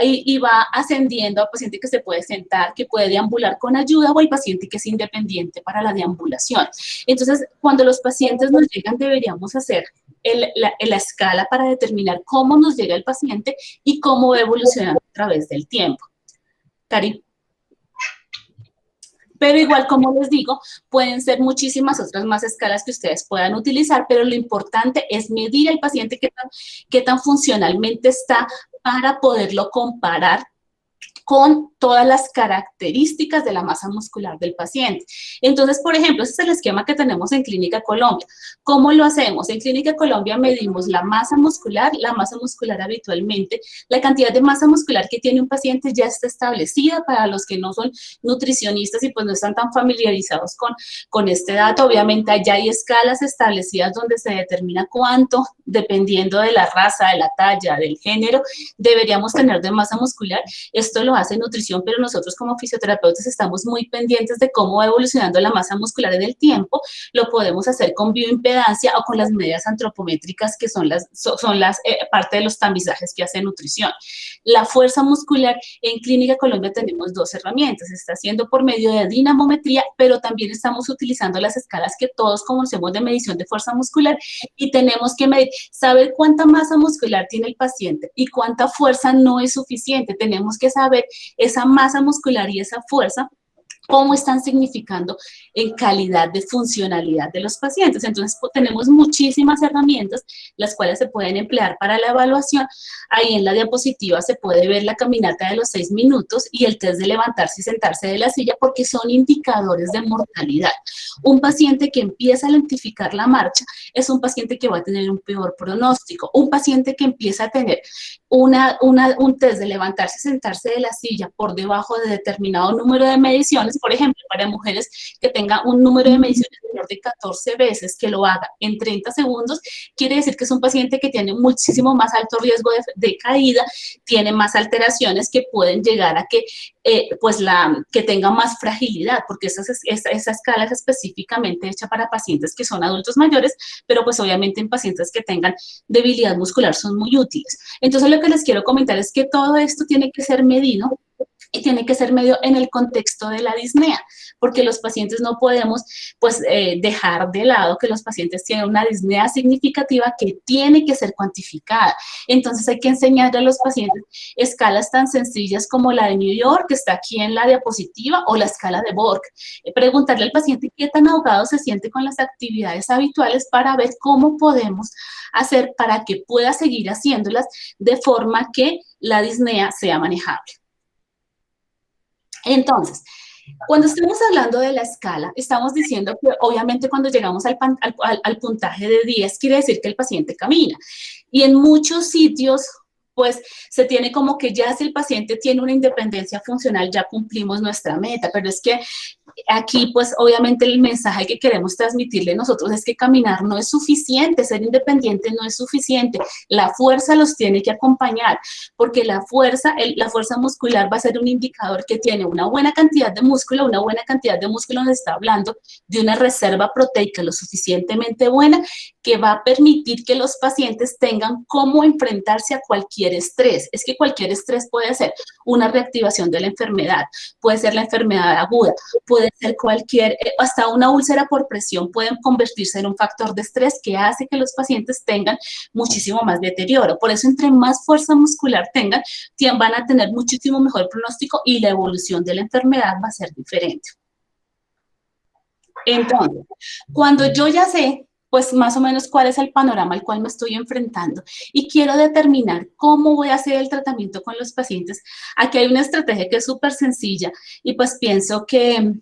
y va ascendiendo al paciente que se puede sentar, que puede deambular con ayuda, o el paciente que es independiente para la deambulación. Entonces, cuando los pacientes nos llegan, deberíamos hacer la escala para determinar cómo nos llega el paciente y cómo va evolucionando a través del tiempo. Cari. Pero igual, como les digo, pueden ser muchísimas otras más escalas que ustedes puedan utilizar, pero lo importante es medir al paciente qué tan funcionalmente está para poderlo comparar con todas las características de la masa muscular del paciente. Entonces, por ejemplo, ese es el esquema que tenemos en Clínica Colombia. ¿Cómo lo hacemos? En Clínica Colombia medimos la masa muscular habitualmente, la cantidad de masa muscular que tiene un paciente ya está establecida. Para los que no son nutricionistas y pues no están tan familiarizados con este dato, obviamente allá hay escalas establecidas donde se determina cuánto, dependiendo de la raza, de la talla, del género, deberíamos tener de masa muscular. Esto lo hace nutrición, pero nosotros como fisioterapeutas estamos muy pendientes de cómo va evolucionando la masa muscular en el tiempo. Lo podemos hacer con bioimpedancia o con las medidas antropométricas, que son las parte de los tamizajes que hace nutrición. La fuerza muscular, en Clínica Colombia tenemos 2 herramientas. Se está haciendo por medio de dinamometría, pero también estamos utilizando las escalas que todos conocemos de medición de fuerza muscular, y tenemos que medir, saber cuánta masa muscular tiene el paciente y cuánta fuerza no es suficiente. Tenemos que saber esa masa muscular y esa fuerza, cómo están significando en calidad de funcionalidad de los pacientes. Entonces, tenemos muchísimas herramientas, las cuales se pueden emplear para la evaluación. Ahí en la diapositiva se puede ver la caminata de los 6 minutos y el test de levantarse y sentarse de la silla, porque son indicadores de mortalidad. Un paciente que empieza a lentificar la marcha es un paciente que va a tener un peor pronóstico. Un paciente que empieza a tener un test de levantarse y sentarse de la silla por debajo de determinado número de mediciones, por ejemplo, para mujeres que tengan un número de mediciones menor de 14 veces, que lo haga en 30 segundos, quiere decir que es un paciente que tiene muchísimo más alto riesgo de caída, tiene más alteraciones que pueden llegar a que que tenga más fragilidad, porque esa escala es específicamente hecha para pacientes que son adultos mayores, pero pues obviamente en pacientes que tengan debilidad muscular son muy útiles. Entonces, lo que les quiero comentar es que todo esto tiene que ser medido, y tiene que ser medido en el contexto de la disnea, porque los pacientes no podemos pues dejar de lado que los pacientes tienen una disnea significativa que tiene que ser cuantificada. Entonces, hay que enseñarle a los pacientes escalas tan sencillas como la de New York, que está aquí en la diapositiva, o la escala de Borg. Preguntarle al paciente qué tan ahogado se siente con las actividades habituales, para ver cómo podemos hacer para que pueda seguir haciéndolas de forma que la disnea sea manejable. Entonces, Cuando estamos hablando de la escala, estamos diciendo que obviamente cuando llegamos al puntaje de 10, quiere decir que el paciente camina. Y en muchos sitios, pues se tiene como que ya si el paciente tiene una independencia funcional, ya cumplimos nuestra meta, pero es que aquí, pues, obviamente el mensaje que queremos transmitirle nosotros es que caminar no es suficiente, ser independiente no es suficiente, la fuerza los tiene que acompañar, porque la fuerza muscular va a ser un indicador que tiene una buena cantidad de músculo nos está hablando de una reserva proteica lo suficientemente buena que va a permitir que los pacientes tengan cómo enfrentarse a cualquier estrés. Es que cualquier estrés puede ser una reactivación de la enfermedad, puede ser la enfermedad aguda, puede ser hasta una úlcera por presión pueden convertirse en un factor de estrés que hace que los pacientes tengan muchísimo más deterioro. Por eso, entre más fuerza muscular tengan, van a tener muchísimo mejor pronóstico y la evolución de la enfermedad va a ser diferente. Entonces, cuando yo ya sé, pues más o menos cuál es el panorama al cual me estoy enfrentando y quiero determinar cómo voy a hacer el tratamiento con los pacientes, aquí hay una estrategia que es súper sencilla y pues pienso que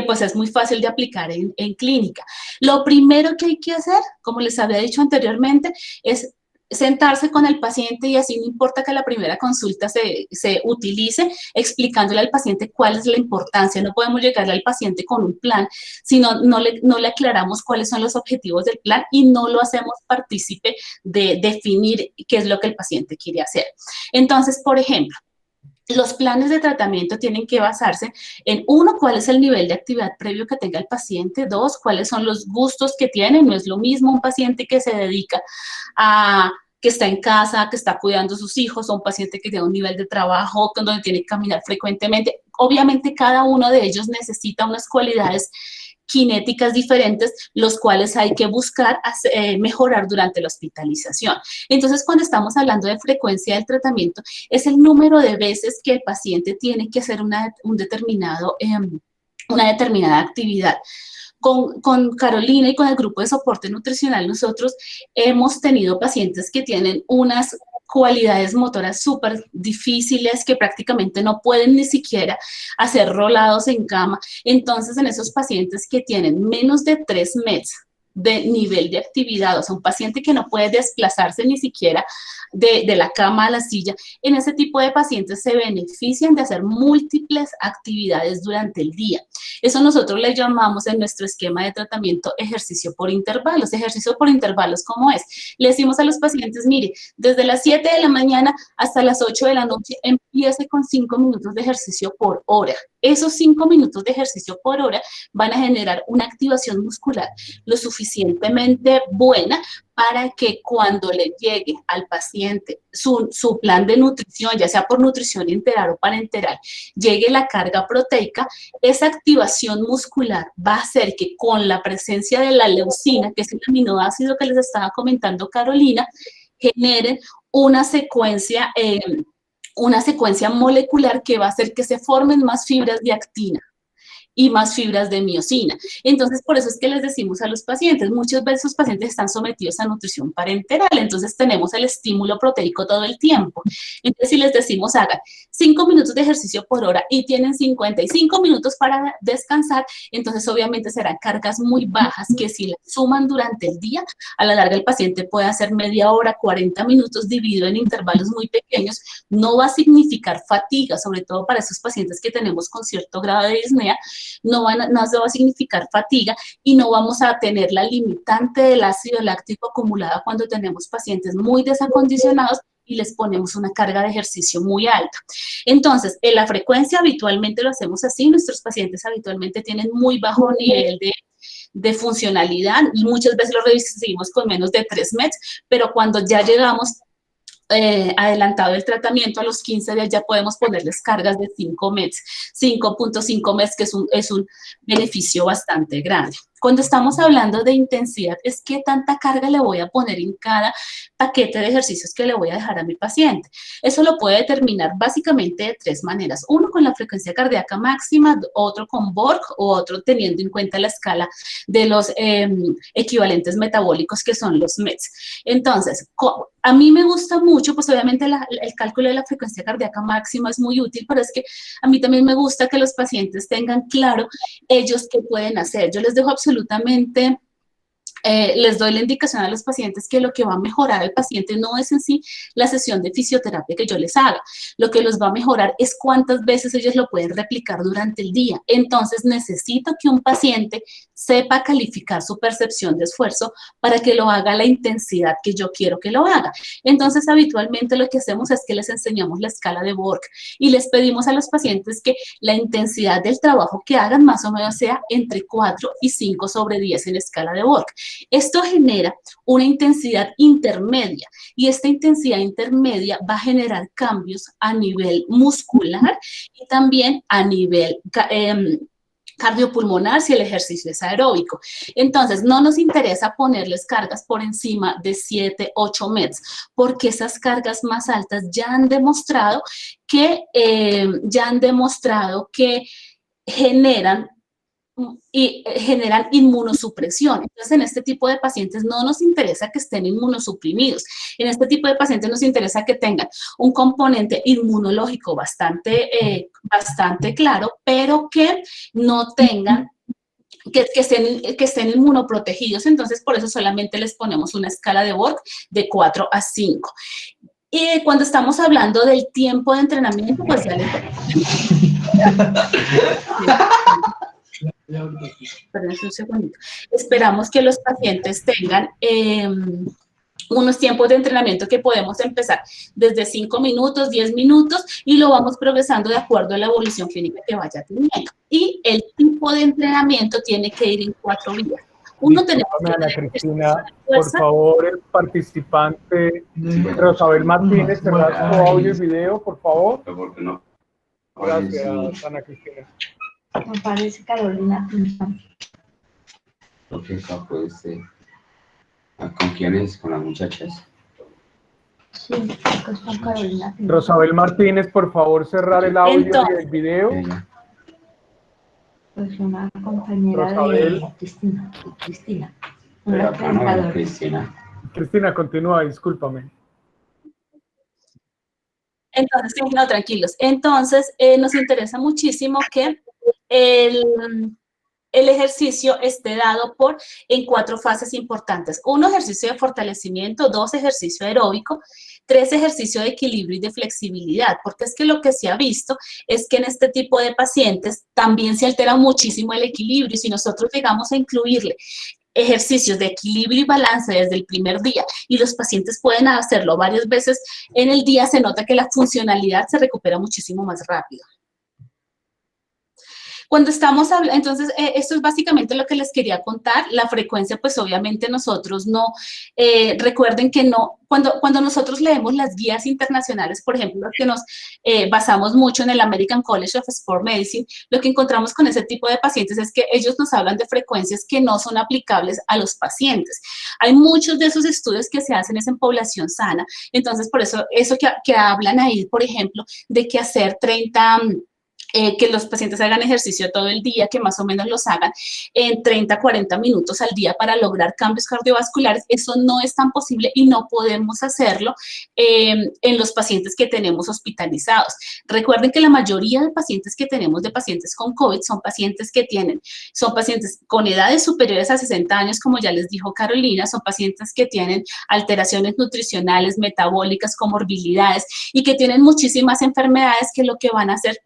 pues es muy fácil de aplicar en clínica. Lo primero que hay que hacer, como les había dicho anteriormente, es sentarse con el paciente y así no importa que la primera consulta se utilice explicándole al paciente cuál es la importancia. No podemos llegarle al paciente con un plan si no le aclaramos cuáles son los objetivos del plan y no lo hacemos partícipe de definir qué es lo que el paciente quiere hacer. Entonces, por ejemplo, los planes de tratamiento tienen que basarse en, uno, cuál es el nivel de actividad previo que tenga el paciente, dos, cuáles son los gustos que tiene. No es lo mismo un paciente que se dedica que está en casa, que está cuidando a sus hijos, o un paciente que tiene un nivel de trabajo donde tiene que caminar frecuentemente. Obviamente cada uno de ellos necesita unas cualidades cinéticas diferentes, los cuales hay que buscar mejorar durante la hospitalización. Entonces, cuando estamos hablando de frecuencia del tratamiento, es el número de veces que el paciente tiene que hacer una determinada actividad. Con Carolina y con el grupo de soporte nutricional, nosotros hemos tenido pacientes que tienen unas cualidades motoras súper difíciles que prácticamente no pueden ni siquiera hacer rolados en cama. Entonces, en esos pacientes que tienen menos de 3 METs de nivel de actividad, o sea, un paciente que no puede desplazarse ni siquiera de la cama a la silla, en ese tipo de pacientes se benefician de hacer múltiples actividades durante el día. Eso nosotros le llamamos en nuestro esquema de tratamiento ejercicio por intervalos. Ejercicio por intervalos, ¿cómo es? Le decimos a los pacientes, mire, desde las 7 de la mañana hasta las 8 de la noche, empiece con 5 minutos de ejercicio por hora. Esos 5 minutos de ejercicio por hora van a generar una activación muscular lo suficientemente buena para que cuando le llegue al paciente su plan de nutrición, ya sea por nutrición enteral o parenteral, llegue la carga proteica, esa activación muscular va a hacer que con la presencia de la leucina, que es el aminoácido que les estaba comentando Carolina, generen una secuencia molecular que va a hacer que se formen más fibras de actina y más fibras de miocina. Entonces, por eso es que les decimos a los pacientes, muchas veces los pacientes están sometidos a nutrición parenteral, entonces tenemos el estímulo proteico todo el tiempo. Entonces, si les decimos hagan 5 minutos de ejercicio por hora y tienen 55 minutos para descansar, entonces obviamente serán cargas muy bajas que si las suman durante el día, a la larga el paciente puede hacer media hora, 40 minutos dividido en intervalos muy pequeños, no va a significar fatiga, sobre todo para esos pacientes que tenemos con cierto grado de disnea, no se va a significar fatiga y no vamos a tener la limitante del ácido láctico acumulada cuando tenemos pacientes muy desacondicionados y les ponemos una carga de ejercicio muy alta. Entonces, en la frecuencia habitualmente lo hacemos así, nuestros pacientes habitualmente tienen muy bajo nivel de funcionalidad y muchas veces lo recibimos con menos de 3 METs, pero cuando ya llegamos adelantado el tratamiento, a los 15 días ya podemos ponerles cargas de 5 METs, 5.5 METs, que es un beneficio bastante grande. Cuando estamos hablando de intensidad, es qué tanta carga le voy a poner en cada paquete de ejercicios que le voy a dejar a mi paciente. Eso lo puede determinar básicamente de 3 maneras. Uno con la frecuencia cardíaca máxima, otro con Borg o otro teniendo en cuenta la escala de los equivalentes metabólicos que son los METs. Entonces, a mí me gusta mucho, pues obviamente el cálculo de la frecuencia cardíaca máxima es muy útil, pero es que a mí también me gusta que los pacientes tengan claro ellos qué pueden hacer. Yo les dejo absolutamente, les doy la indicación a los pacientes que lo que va a mejorar al paciente no es en sí la sesión de fisioterapia que yo les haga. Lo que los va a mejorar es cuántas veces ellos lo pueden replicar durante el día. Entonces, necesito que un paciente sepa calificar su percepción de esfuerzo para que lo haga a la intensidad que yo quiero que lo haga. Entonces, habitualmente lo que hacemos es que les enseñamos la escala de Borg y les pedimos a los pacientes que la intensidad del trabajo que hagan más o menos sea entre 4 y 5 sobre 10 en escala de Borg. Esto genera una intensidad intermedia y esta intensidad intermedia va a generar cambios a nivel muscular y también a nivel cardiopulmonar si el ejercicio es aeróbico. Entonces, no nos interesa ponerles cargas por encima de 7, 8 METs, porque esas cargas más altas ya han demostrado que generan inmunosupresión. Entonces, en este tipo de pacientes no nos interesa que estén inmunosuprimidos. En este tipo de pacientes nos interesa que tengan un componente inmunológico bastante claro, pero que no tengan que estén inmunoprotegidos. Entonces, por eso solamente les ponemos una escala de Borg de 4 a 5. Y cuando estamos hablando del tiempo de entrenamiento, pues ya les... Perdón, un segundito. Esperamos que los pacientes tengan unos tiempos de entrenamiento que podemos empezar desde 5 minutos, 10 minutos y lo vamos progresando de acuerdo a la evolución clínica que vaya teniendo. Y el tipo de entrenamiento tiene que ir en 4 vías. Uno tenemos Ana Cristina, por favor, el participante Rosabel Martínez, cerrar su audio y video, por favor. Gracias, Ana Cristina. Me parece Carolina. Ok, pues, ¿con quiénes? ¿Con las muchachas? Sí, pues con Carolina. Rosabel Martínez, por favor, cerrar el audio y el video. Pues una compañera Rosabel. de Cristina. Pero Una acá no veo Cristina. Cristina, continúa, discúlpame. Entonces, no, tranquilos. Entonces, nos interesa muchísimo que el ejercicio esté dado en 4 fases importantes. 1, ejercicio de fortalecimiento. 2, ejercicio aeróbico. 3, ejercicio de equilibrio y de flexibilidad, porque es que lo que se ha visto es que en este tipo de pacientes también se altera muchísimo el equilibrio y si nosotros llegamos a incluirle ejercicios de equilibrio y balance desde el primer día y los pacientes pueden hacerlo varias veces en el día, se nota que la funcionalidad se recupera muchísimo más rápido. Cuando estamos hablando, entonces, esto es básicamente lo que les quería contar. La frecuencia, pues obviamente nosotros no, recuerden que no, cuando nosotros leemos las guías internacionales, por ejemplo, que nos basamos mucho en el American College of Sport Medicine, lo que encontramos con ese tipo de pacientes es que ellos nos hablan de frecuencias que no son aplicables a los pacientes. Hay muchos de esos estudios que se hacen es en población sana, entonces por eso que hablan ahí, por ejemplo, de que hacer 30... que los pacientes hagan ejercicio todo el día, que más o menos los hagan en 30, 40 minutos al día para lograr cambios cardiovasculares. Eso no es tan posible y no podemos hacerlo en los pacientes que tenemos hospitalizados. Recuerden que la mayoría de pacientes que tenemos de pacientes con COVID son pacientes con edades superiores a 60 años, como ya les dijo Carolina, son pacientes que tienen alteraciones nutricionales, metabólicas, comorbilidades y que tienen muchísimas enfermedades que lo que van a hacer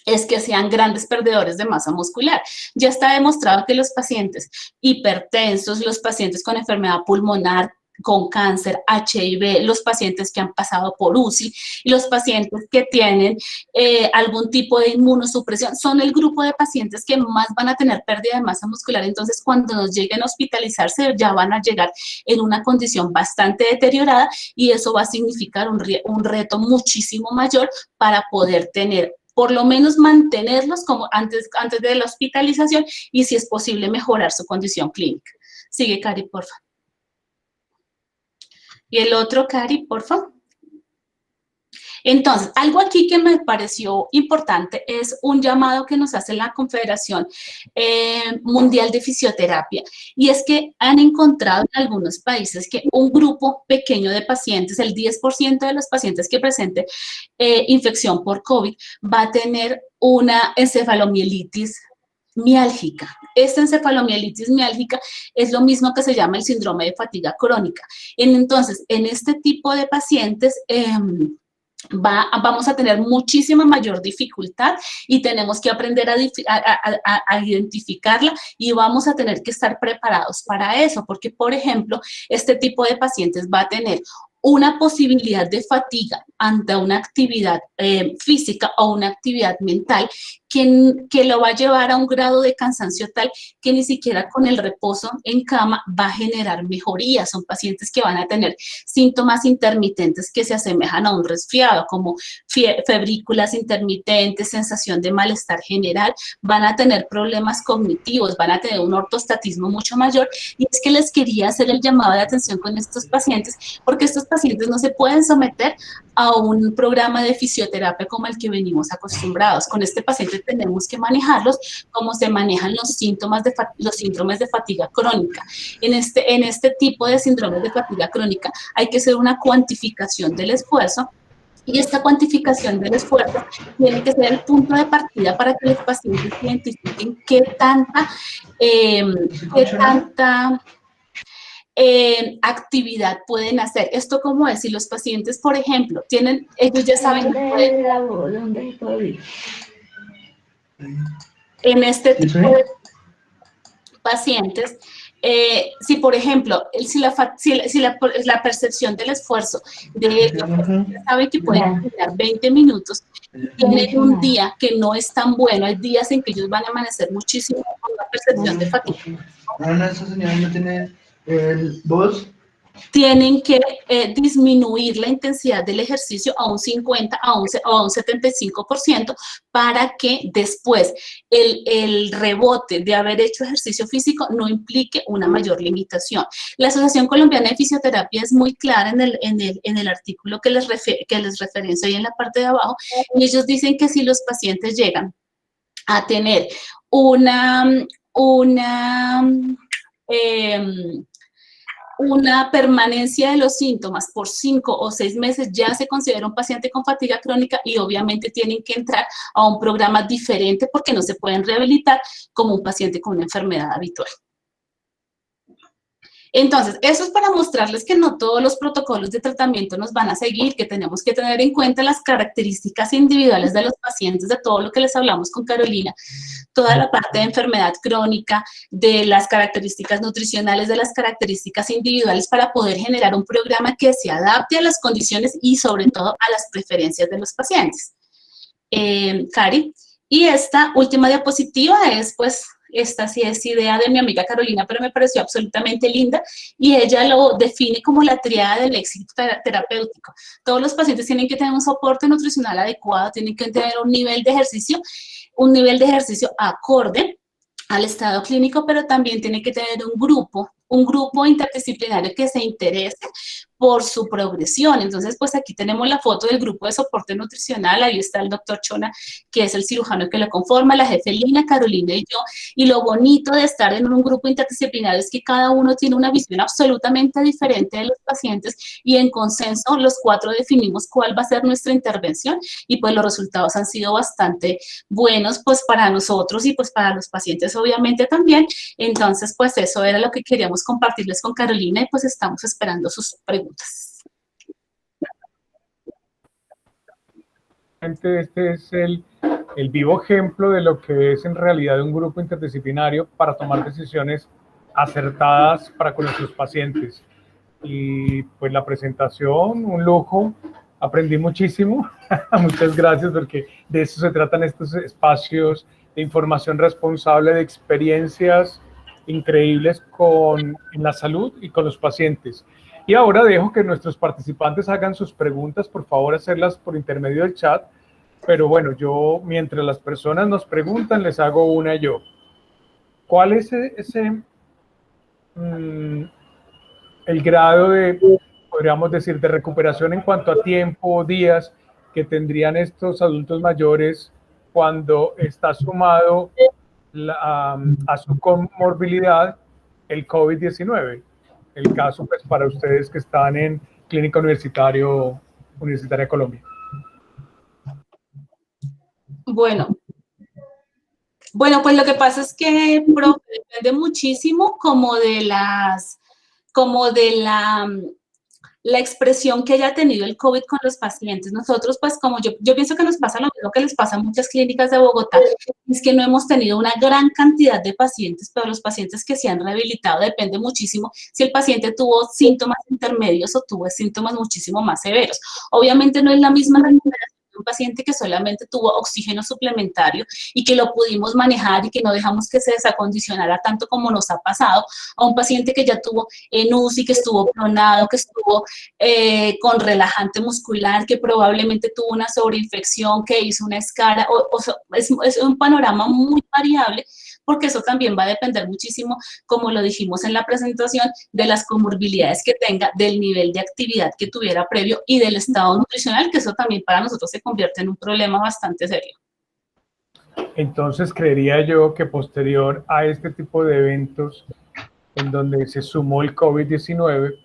es que sean grandes perdedores de masa muscular. Ya está demostrado que los pacientes hipertensos, los pacientes con enfermedad pulmonar, con cáncer, HIV, los pacientes que han pasado por UCI y los pacientes que tienen algún tipo de inmunosupresión son el grupo de pacientes que más van a tener pérdida de masa muscular. Entonces, cuando nos lleguen a hospitalizarse, ya van a llegar en una condición bastante deteriorada y eso va a significar un reto muchísimo mayor para poder tener por lo menos mantenerlos como antes de la hospitalización y si es posible mejorar su condición clínica. Sigue, Cari, por favor. Y el otro, Cari, por favor. Entonces, algo aquí que me pareció importante es un llamado que nos hace la Confederación Mundial de Fisioterapia, y es que han encontrado en algunos países que un grupo pequeño de pacientes, el 10% de los pacientes que presenten infección por COVID, va a tener una encefalomielitis miálgica. Esta encefalomielitis miálgica es lo mismo que se llama el síndrome de fatiga crónica. Entonces, en este tipo de pacientes, vamos a tener muchísima mayor dificultad y tenemos que aprender a identificarla, y vamos a tener que estar preparados para eso, porque, por ejemplo, este tipo de pacientes va a tener una posibilidad de fatiga ante una actividad física o una actividad mental que lo va a llevar a un grado de cansancio tal que ni siquiera con el reposo en cama va a generar mejoría. Son pacientes que van a tener síntomas intermitentes que se asemejan a un resfriado, como febrículas intermitentes, sensación de malestar general, van a tener problemas cognitivos, van a tener un ortostatismo mucho mayor, y es que les quería hacer el llamado de atención con estos pacientes, porque estos pacientes no se pueden someter a un programa de fisioterapia como el que venimos acostumbrados. Con este paciente tenemos que manejarlos como se manejan los síndromes de fatiga crónica. En este tipo de síndromes de fatiga crónica hay que hacer una cuantificación del esfuerzo, y esta cuantificación del esfuerzo tiene que ser el punto de partida para que los pacientes identifiquen qué tanta actividad pueden hacer. Esto como es, si los pacientes, por ejemplo, ellos ya saben que ¿Dónde puedo ir? en este tipo de pacientes, si por ejemplo, si la percepción del esfuerzo de ellos sabe que pueden durar 20 minutos, tienen un día que no es tan bueno, hay días en que ellos van a amanecer muchísimo con una percepción de fatiga. No, esa señora no tiene el voz. Tienen que disminuir la intensidad del ejercicio a un 50, a un 75%, para que después el rebote de haber hecho ejercicio físico no implique una mayor limitación. La Asociación Colombiana de Fisioterapia es muy clara en el artículo que les referencio ahí en la parte de abajo, y ellos dicen que si los pacientes llegan a tener una permanencia de los síntomas por 5 o 6 meses, ya se considera un paciente con fatiga crónica, y obviamente tienen que entrar a un programa diferente porque no se pueden rehabilitar como un paciente con una enfermedad habitual. Entonces, eso es para mostrarles que no todos los protocolos de tratamiento nos van a seguir, que tenemos que tener en cuenta las características individuales de los pacientes, de todo lo que les hablamos con Carolina, toda la parte de enfermedad crónica, de las características nutricionales, de las características individuales, para poder generar un programa que se adapte a las condiciones y sobre todo a las preferencias de los pacientes. Cari, y esta última diapositiva es pues... Esta sí es idea de mi amiga Carolina, pero me pareció absolutamente linda, y ella lo define como la tríada del éxito terapéutico. Todos los pacientes tienen que tener un soporte nutricional adecuado, tienen que tener un nivel de ejercicio acorde al estado clínico, pero también tiene que tener un grupo interdisciplinario que se interese por su progresión. Entonces, pues aquí tenemos la foto del grupo de soporte nutricional. Ahí está el doctor Chona, que es el cirujano que lo conforma, la jefe Lina, Carolina y yo. Y lo bonito de estar en un grupo interdisciplinario es que cada uno tiene una visión absolutamente diferente de los pacientes, y en consenso los 4 definimos cuál va a ser nuestra intervención, y pues los resultados han sido bastante buenos pues para nosotros y pues para los pacientes obviamente también. Entonces, pues eso era lo que queríamos compartirles con Carolina, y pues estamos esperando sus preguntas. Este es el vivo ejemplo de lo que es en realidad un grupo interdisciplinario para tomar decisiones acertadas para con nuestros pacientes. Y pues la presentación, un lujo, aprendí muchísimo. Muchas gracias, porque de eso se tratan estos espacios de información responsable, de experiencias increíbles en la salud y con los pacientes. Y ahora dejo que nuestros participantes hagan sus preguntas, por favor hacerlas por intermedio del chat, pero bueno, yo, mientras las personas nos preguntan, les hago una yo. ¿Cuál es el grado de, podríamos decir, de recuperación en cuanto a tiempo o días que tendrían estos adultos mayores cuando está sumado a su comorbilidad el COVID-19? El caso, pues, para ustedes que están en Clínica Universitaria Colombia. Bueno, pues lo que pasa es que, profe, depende muchísimo como de la expresión que haya tenido el COVID con los pacientes. Nosotros, pues, como yo pienso que nos pasa lo mismo que les pasa a muchas clínicas de Bogotá, es que no hemos tenido una gran cantidad de pacientes, pero los pacientes que se han rehabilitado depende muchísimo si el paciente tuvo síntomas intermedios o tuvo síntomas muchísimo más severos. Obviamente no es la misma recuperación de un paciente que solamente tuvo oxígeno suplementario y que lo pudimos manejar y que no dejamos que se desacondicionara tanto como nos ha pasado, a un paciente que ya tuvo en UCI, que estuvo pronado, que estuvo con relajante muscular, que probablemente tuvo una sobreinfección, que hizo una escara, es un panorama muy variable, porque eso también va a depender muchísimo, como lo dijimos en la presentación, de las comorbilidades que tenga, del nivel de actividad que tuviera previo y del estado nutricional, que eso también para nosotros se convierte en un problema bastante serio. Entonces, creería yo que posterior a este tipo de eventos en donde se sumó el COVID-19,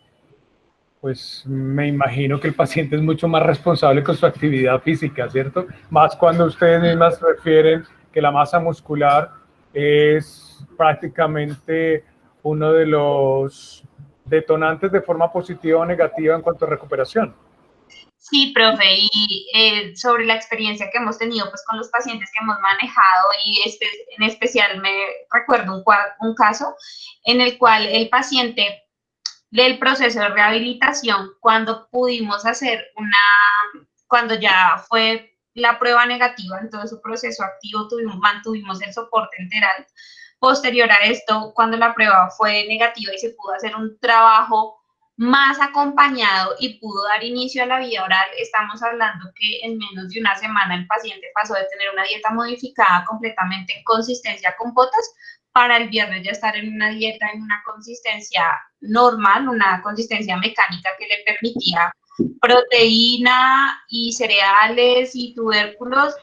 pues me imagino que el paciente es mucho más responsable con su actividad física, ¿cierto? Más cuando ustedes mismas refieren que la masa muscular es prácticamente uno de los detonantes de forma positiva o negativa en cuanto a recuperación. Sí, profe, y sobre la experiencia que hemos tenido pues, con los pacientes que hemos manejado, y en especial me recuerdo un caso en el cual el paciente del proceso de rehabilitación, cuando pudimos hacer cuando ya fue la prueba negativa en todo su proceso activo, mantuvimos el soporte enteral. Posterior a esto, cuando la prueba fue negativa y se pudo hacer un trabajo más acompañado y pudo dar inicio a la vida oral, estamos hablando que en menos de una semana el paciente pasó de tener una dieta modificada completamente en consistencia con potas, para el viernes ya estar en una dieta en una consistencia normal, una consistencia mecánica que le permitía proteína y cereales y tubérculos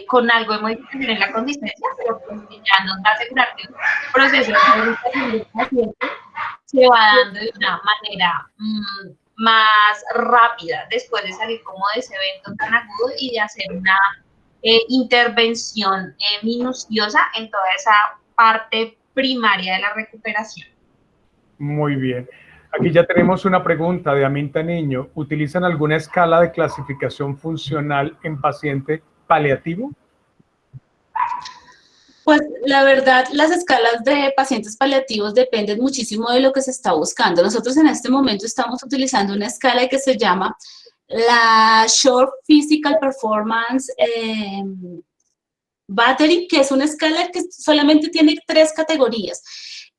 con algo de modificación en la consistencia, pero pues ya nos va a asegurar que el proceso de rehabilitación del paciente se va dando de una manera más rápida después de salir como de ese evento tan agudo y de hacer una intervención minuciosa en toda esa parte primaria de la recuperación. Muy bien. Aquí ya tenemos una pregunta de Aminta Niño. ¿Utilizan alguna escala de clasificación funcional en paciente paliativo? Pues la verdad, las escalas de pacientes paliativos dependen muchísimo de lo que se está buscando. Nosotros en este momento estamos utilizando una escala que se llama la Short Physical Performance Battery, que es una escala que solamente tiene 3 categorías.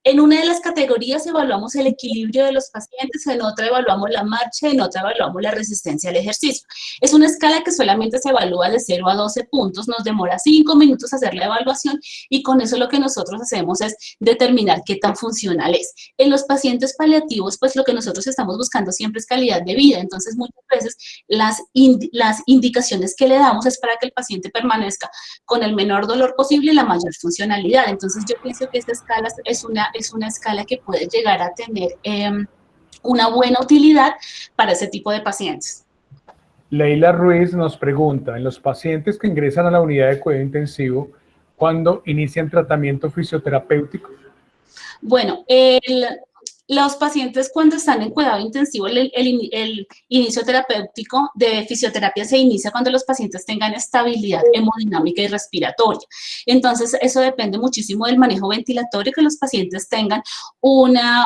En una de las categorías evaluamos el equilibrio de los pacientes, en otra evaluamos la marcha, en otra evaluamos la resistencia al ejercicio. Es una escala que solamente se evalúa de 0 a 12 puntos, nos demora 5 minutos hacer la evaluación y con eso lo que nosotros hacemos es determinar qué tan funcional es. En los pacientes paliativos, pues lo que nosotros estamos buscando siempre es calidad de vida, entonces muchas veces las indicaciones que le damos es para que el paciente permanezca con el menor dolor posible y la mayor funcionalidad. Entonces yo pienso que esta escala es una escala que puede llegar a tener una buena utilidad para ese tipo de pacientes. Leila Ruiz nos pregunta, en los pacientes que ingresan a la unidad de cuidado intensivo, ¿cuándo inician tratamiento fisioterapéutico? Bueno, los pacientes cuando están en cuidado intensivo, el inicio terapéutico de fisioterapia se inicia cuando los pacientes tengan estabilidad hemodinámica y respiratoria. Entonces, eso depende muchísimo del manejo ventilatorio, que los pacientes tengan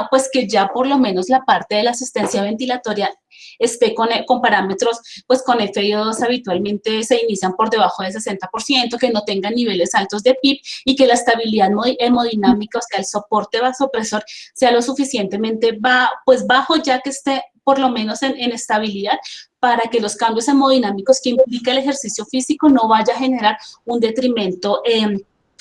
pues que ya por lo menos la parte de la asistencia ventilatoria esté con parámetros, pues con FiO2 habitualmente se inician por debajo del 60%, que no tengan niveles altos de PIB y que la estabilidad hemodinámica, o sea, el soporte vasopresor sea lo suficientemente bajo, ya que esté por lo menos en estabilidad, para que los cambios hemodinámicos que implica el ejercicio físico no vaya a generar un detrimento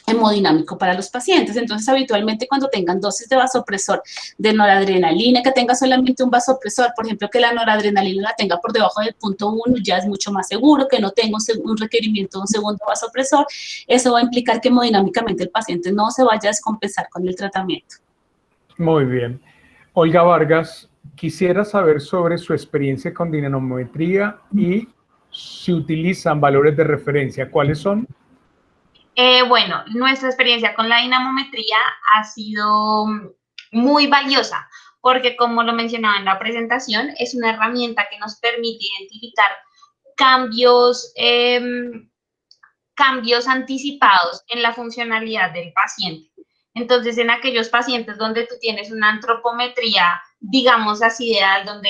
hemodinámico para los pacientes. Entonces, habitualmente cuando tengan dosis de vasopresor de noradrenalina, que tenga solamente un vasopresor, por ejemplo, que la noradrenalina la tenga por debajo del punto 1, ya es mucho más seguro, que no tenga un requerimiento de un segundo vasopresor. Eso va a implicar que hemodinámicamente el paciente no se vaya a descompensar con el tratamiento. Muy bien. Olga Vargas, quisiera saber sobre su experiencia con dinamometría y si utilizan valores de referencia. ¿Cuáles son? Bueno, nuestra experiencia con la dinamometría ha sido muy valiosa porque, como lo mencionaba en la presentación, es una herramienta que nos permite identificar cambios, cambios anticipados en la funcionalidad del paciente. Entonces, en aquellos pacientes donde tú tienes una antropometría, digamos así, ideal, donde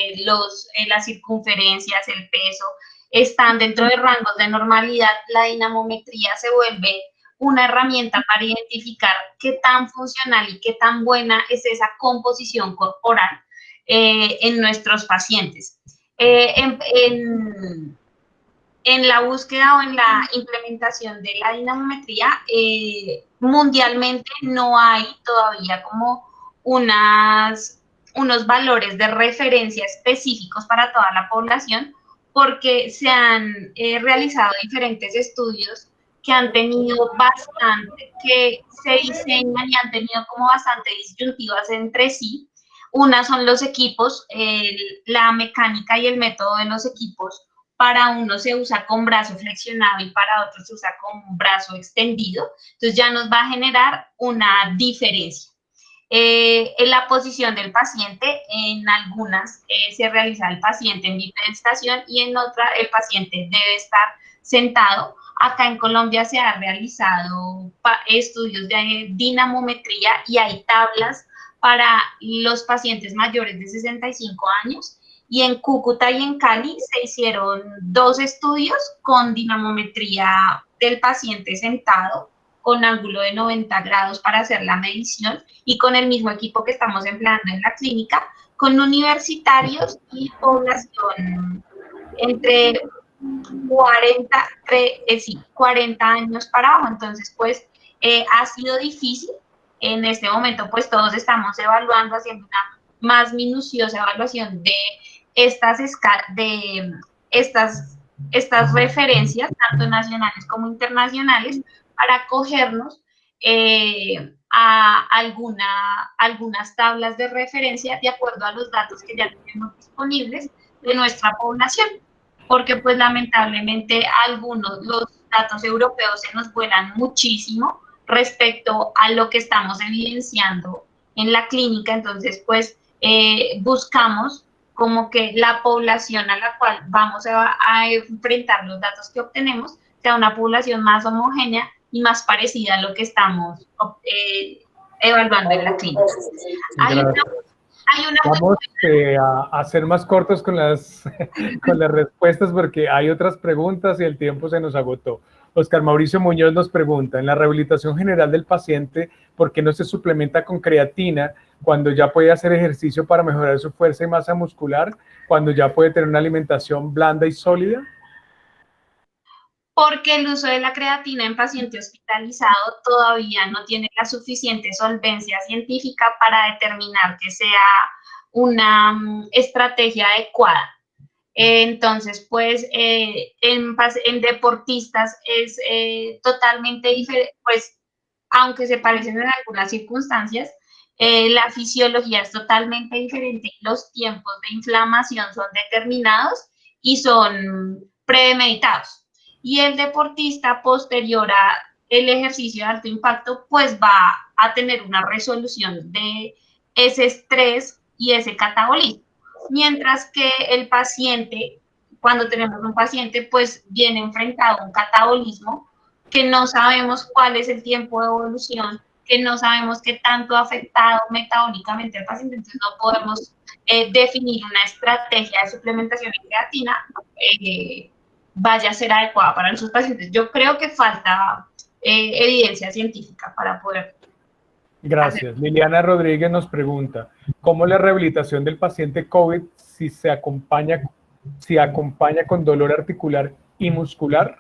las circunferencias, el peso, están dentro de rangos de normalidad, la dinamometría se vuelve una herramienta para identificar qué tan funcional y qué tan buena es esa composición corporal en nuestros pacientes. En la búsqueda o en la implementación de la dinamometría, mundialmente no hay todavía como unos valores de referencia específicos para toda la población, porque se han realizado diferentes estudios que han tenido que se diseñan y han tenido como bastante disyuntivas entre sí. Una son los equipos, la mecánica y el método de los equipos. Para uno se usa con brazo flexionado y para otro se usa con brazo extendido. Entonces ya nos va a generar una diferencia. En la posición del paciente, en algunas se realiza el paciente en bipedestación y en otra el paciente debe estar sentado. Acá en Colombia se han realizado estudios de dinamometría y hay tablas para los pacientes mayores de 65 años. Y en Cúcuta y en Cali se hicieron 2 estudios con dinamometría del paciente sentado con ángulo de 90 grados para hacer la medición y con el mismo equipo que estamos empleando en la clínica, con universitarios y población entre 40 años para abajo. Entonces, pues, ha sido difícil. En este momento, pues, todos estamos evaluando, haciendo una más minuciosa evaluación de estas referencias, tanto nacionales como internacionales, para acogernos a algunas tablas de referencia de acuerdo a los datos que ya tenemos disponibles de nuestra población, porque pues lamentablemente los datos europeos se nos vuelan muchísimo respecto a lo que estamos evidenciando en la clínica. Entonces pues buscamos como que la población a la cual vamos a enfrentar los datos que obtenemos sea una población más homogénea y más parecida a lo que estamos evaluando en la clínica. Vamos a ser más cortos con las respuestas porque hay otras preguntas y el tiempo se nos agotó. Oscar Mauricio Muñoz nos pregunta, en la rehabilitación general del paciente, ¿por qué no se suplementa con creatina cuando ya puede hacer ejercicio para mejorar su fuerza y masa muscular, cuando ya puede tener una alimentación blanda y sólida? Porque el uso de la creatina en paciente hospitalizado todavía no tiene la suficiente solvencia científica para determinar que sea una estrategia adecuada. Entonces, pues, en deportistas es totalmente diferente, pues, aunque se parecen en algunas circunstancias, la fisiología es totalmente diferente, los tiempos de inflamación son determinados y son premeditados. Y el deportista posterior a el ejercicio de alto impacto, pues va a tener una resolución de ese estrés y ese catabolismo. Mientras que el paciente, cuando tenemos un paciente, pues viene enfrentado a un catabolismo que no sabemos cuál es el tiempo de evolución, que no sabemos qué tanto ha afectado metabólicamente al paciente, entonces no podemos definir una estrategia de suplementación en creatina vaya a ser adecuada para nuestros pacientes. Yo creo que falta evidencia científica para poder Gracias. Liliana Rodríguez nos pregunta, ¿cómo la rehabilitación del paciente COVID si acompaña con dolor articular y muscular?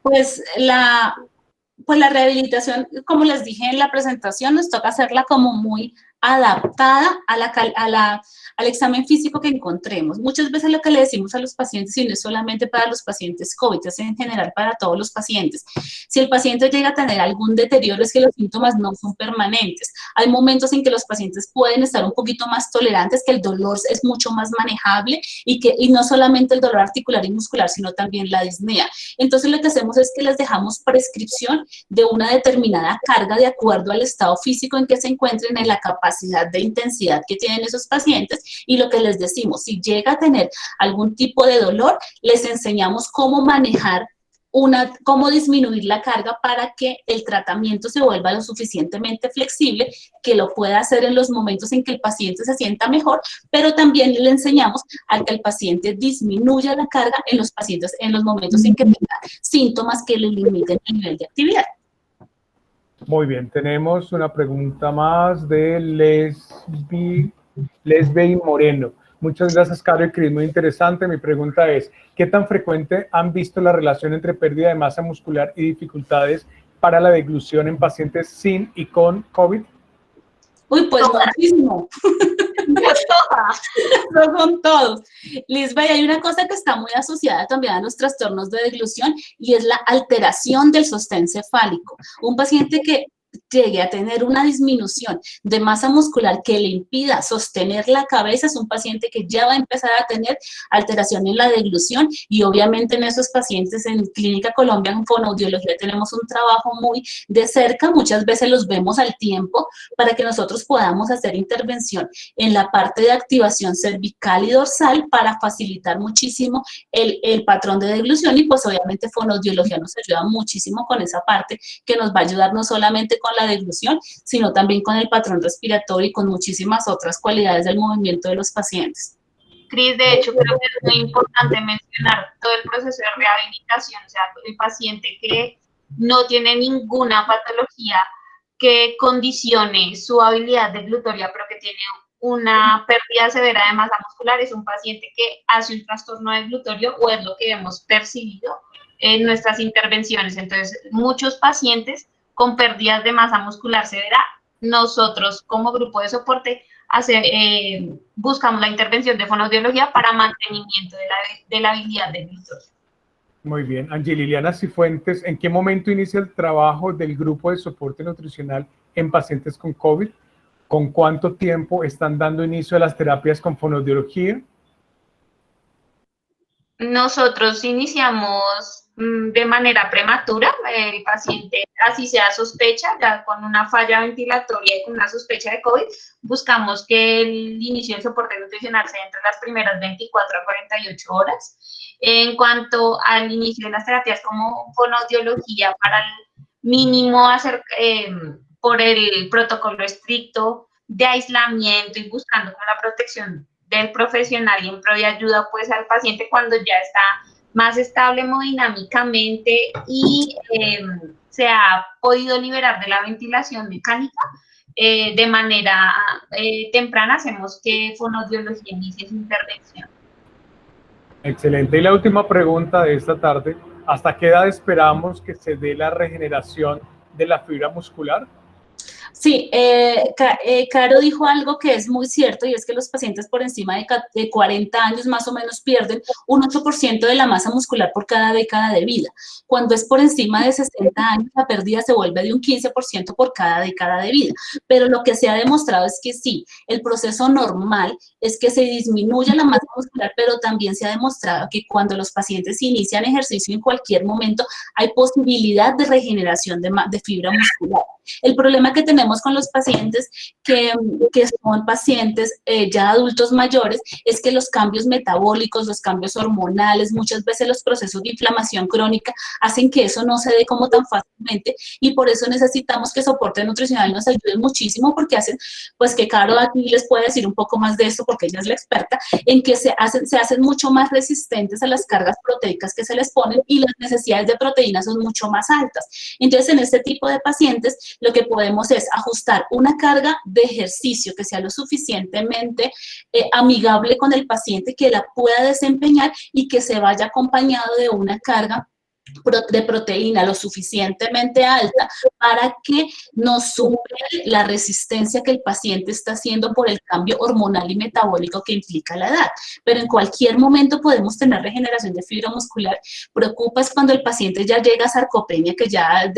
Pues la rehabilitación, como les dije en la presentación, nos toca hacerla como muy adaptada al examen físico que encontremos. Muchas veces lo que le decimos a los pacientes, y no es solamente para los pacientes COVID, es en general para todos los pacientes. Si el paciente llega a tener algún deterioro, es que los síntomas no son permanentes. Hay momentos en que los pacientes pueden estar un poquito más tolerantes, que el dolor es mucho más manejable y no solamente el dolor articular y muscular, sino también la disnea. Entonces, lo que hacemos es que les dejamos prescripción de una determinada carga de acuerdo al estado físico en que se encuentren, en la capacidad de intensidad que tienen esos pacientes, y lo que les decimos, si llega a tener algún tipo de dolor, les enseñamos cómo manejar cómo disminuir la carga para que el tratamiento se vuelva lo suficientemente flexible, que lo pueda hacer en los momentos en que el paciente se sienta mejor, pero también le enseñamos a que el paciente disminuya la carga en los momentos en que tenga síntomas que le limiten el nivel de actividad. Muy bien, tenemos una pregunta más de Lesbey Moreno. Muchas gracias, Caro y Cris, muy interesante. Mi pregunta es, ¿qué tan frecuente han visto la relación entre pérdida de masa muscular y dificultades para la deglución en pacientes sin y con COVID? Uy, pues muchísimo. No son todos. Lisbeth, hay una cosa que está muy asociada también a los trastornos de deglución, y es la alteración del sostén cefálico. Un paciente que llegue a tener una disminución de masa muscular que le impida sostener la cabeza es un paciente que ya va a empezar a tener alteración en la deglución, y obviamente en esos pacientes en Clínica Colombia en fonoaudiología tenemos un trabajo muy de cerca. Muchas veces los vemos al tiempo para que nosotros podamos hacer intervención en la parte de activación cervical y dorsal para facilitar muchísimo el patrón de deglución, y pues obviamente fonoaudiología nos ayuda muchísimo con esa parte que nos va a ayudar no solamente con la deglución, sino también con el patrón respiratorio y con muchísimas otras cualidades del movimiento de los pacientes. Cris, de hecho, creo que es muy importante mencionar todo el proceso de rehabilitación, o sea, el paciente que no tiene ninguna patología que condicione su habilidad deglutoria, pero que tiene una pérdida severa de masa muscular, es un paciente que hace un trastorno deglutorio, o es lo que hemos percibido en nuestras intervenciones. Entonces, muchos pacientes con pérdidas de masa muscular severa, nosotros como grupo de soporte buscamos la intervención de fonoaudiología para mantenimiento de la habilidad del glutorio. Muy bien. Angie Liliana Cifuentes, ¿en qué momento inicia el trabajo del grupo de soporte nutricional en pacientes con COVID? ¿Con cuánto tiempo están dando inicio a las terapias con fonoaudiología? Nosotros iniciamos de manera prematura. El paciente, así sea sospecha, ya con una falla ventilatoria y con una sospecha de COVID, buscamos que el inicio del soporte nutricional sea entre las primeras 24 a 48 horas. En cuanto al inicio de las terapias como fonoaudiología, para el mínimo por el protocolo estricto de aislamiento y buscando con la protección del profesional y en pro de ayuda pues al paciente cuando ya está más estable hemodinámicamente y se ha podido liberar de la ventilación mecánica, de manera temprana hacemos que fonoaudiología inicie su intervención. Excelente. Y la última pregunta de esta tarde, ¿hasta qué edad esperamos que se dé la regeneración de la fibra muscular? Sí, Caro dijo algo que es muy cierto, y es que los pacientes por encima de 40 años más o menos pierden un 8% de la masa muscular por cada década de vida. Cuando es por encima de 60 años, la pérdida se vuelve de un 15% por cada década de vida. Pero lo que se ha demostrado es que sí, el proceso normal es que se disminuya la masa muscular, pero también se ha demostrado que cuando los pacientes inician ejercicio en cualquier momento, hay posibilidad de regeneración de fibra muscular. El problema que tenemos con los pacientes que son pacientes ya adultos mayores es que los cambios metabólicos, los cambios hormonales, muchas veces los procesos de inflamación crónica hacen que eso no se dé como tan fácilmente, y por eso necesitamos que soporte nutricional nos ayude muchísimo, porque hacen, pues que Caro aquí les puede decir un poco más de esto porque ella es la experta, en que se hacen mucho más resistentes a las cargas proteicas que se les ponen, y las necesidades de proteínas son mucho más altas. Entonces, en este tipo de pacientes, lo que podemos es ajustar una carga de ejercicio que sea lo suficientemente amigable con el paciente, que la pueda desempeñar y que se vaya acompañado de una carga de proteína lo suficientemente alta para que nos supere la resistencia que el paciente está haciendo por el cambio hormonal y metabólico que implica la edad. Pero en cualquier momento podemos tener regeneración de fibra muscular. Preocupa es cuando el paciente ya llega a sarcopenia, que ya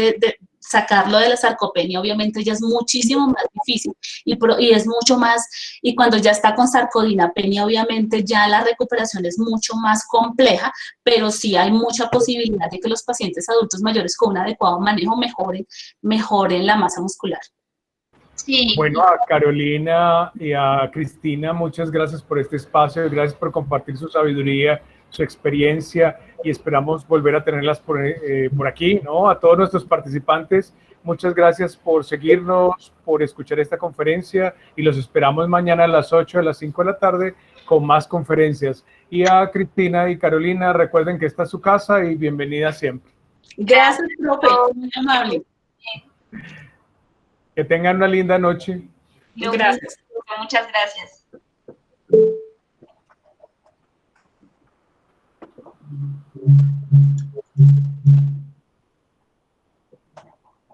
sacarlo de la sarcopenia obviamente ya es muchísimo más difícil y es mucho más, y cuando ya está con sarcodinapenia obviamente ya la recuperación es mucho más compleja, pero sí hay mucha posibilidad de que los pacientes adultos mayores con un adecuado manejo mejoren la masa muscular. Sí. Bueno, a Carolina y a Cristina, muchas gracias por este espacio, gracias por compartir su sabiduría, su experiencia, y esperamos volver a tenerlas por aquí, ¿no? A todos nuestros participantes, muchas gracias por seguirnos, por escuchar esta conferencia, y los esperamos mañana a las 8, a las 5 de la tarde con más conferencias. Y a Cristina y Carolina, recuerden que esta es su casa y bienvenida siempre. Gracias, profe, muy amable. Que tengan una linda noche. Gracias. Muchas gracias.